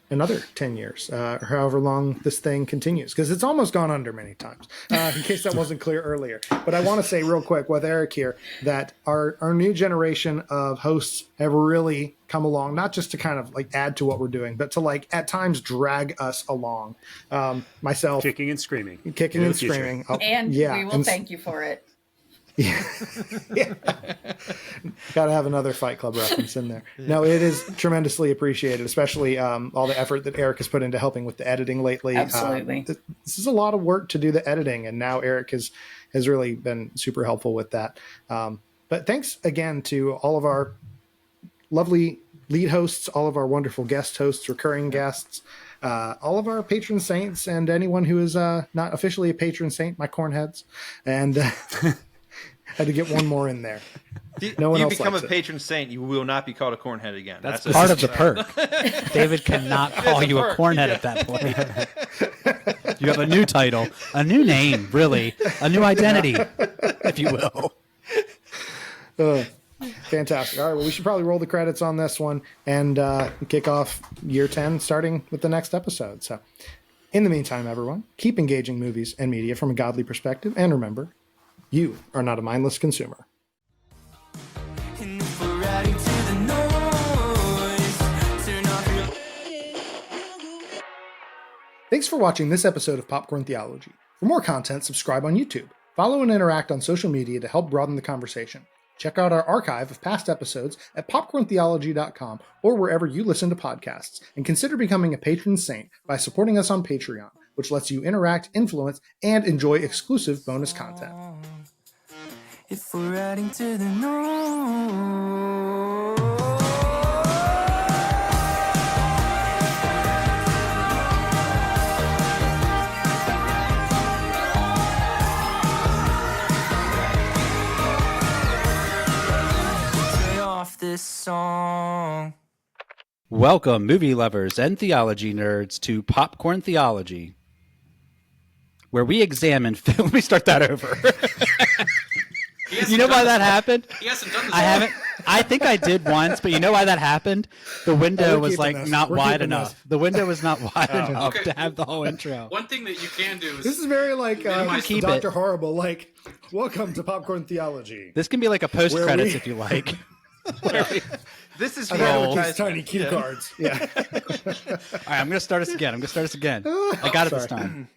another 10 years, however long this thing continues, because it's almost gone under many times, in case that wasn't clear earlier. But I want to say real quick with Eric here that our new generation of hosts have really come along, not just to kind of add to what we're doing, but to at times drag us along. Myself Kicking and screaming. and screaming. And we will thank you for it. Yeah. Got to have another Fight Club reference in there. No, it is tremendously appreciated, especially all the effort that Eric has put into helping with the editing lately. Absolutely. This is a lot of work to do the editing, and now Eric has really been super helpful with that. But thanks again to all of our lovely lead hosts, all of our wonderful guest hosts, recurring guests, all of our patron saints, and anyone who is not officially a patron saint, my cornheads. And had to get one more in there. No one you else become a likes it. patron saint, you will not be called a cornhead again. That's part of the perk. David cannot call you a cornhead at that point. You have a new title, a new name, really, a new identity, if you will. Fantastic. All right, well, we should probably roll the credits on this one and kick off year 10, starting with the next episode. So in the meantime, everyone, keep engaging movies and media from a godly perspective. And remember, you are not a mindless consumer. Thanks for watching this episode of Popcorn Theology. For more content, subscribe on YouTube. Follow and interact on social media to help broaden the conversation. Check out our archive of past episodes at popcorntheology.com or wherever you listen to podcasts, and consider becoming a patron saint by supporting us on Patreon, which lets you interact, influence, and enjoy exclusive bonus content. If we're adding to the norm. Play off this song. Welcome, movie lovers and theology nerds, to Popcorn Theology, where we examine film. Let me start that over. You know why that happened? He hasn't done this. I haven't. I think I did once, but you know why that happened? The window was keeping like this. not We're wide keeping enough. this. The window was not wide enough Okay. to have the whole intro. One thing that you can do is This is very like Keep Dr. it. Horrible, like, welcome to Popcorn Theology. This can be like a post Where credits we- if you like. This is I the know, with these advertisement. tiny cue cards. Yeah. All right, I'm going to start us again. I got it this Sorry. time.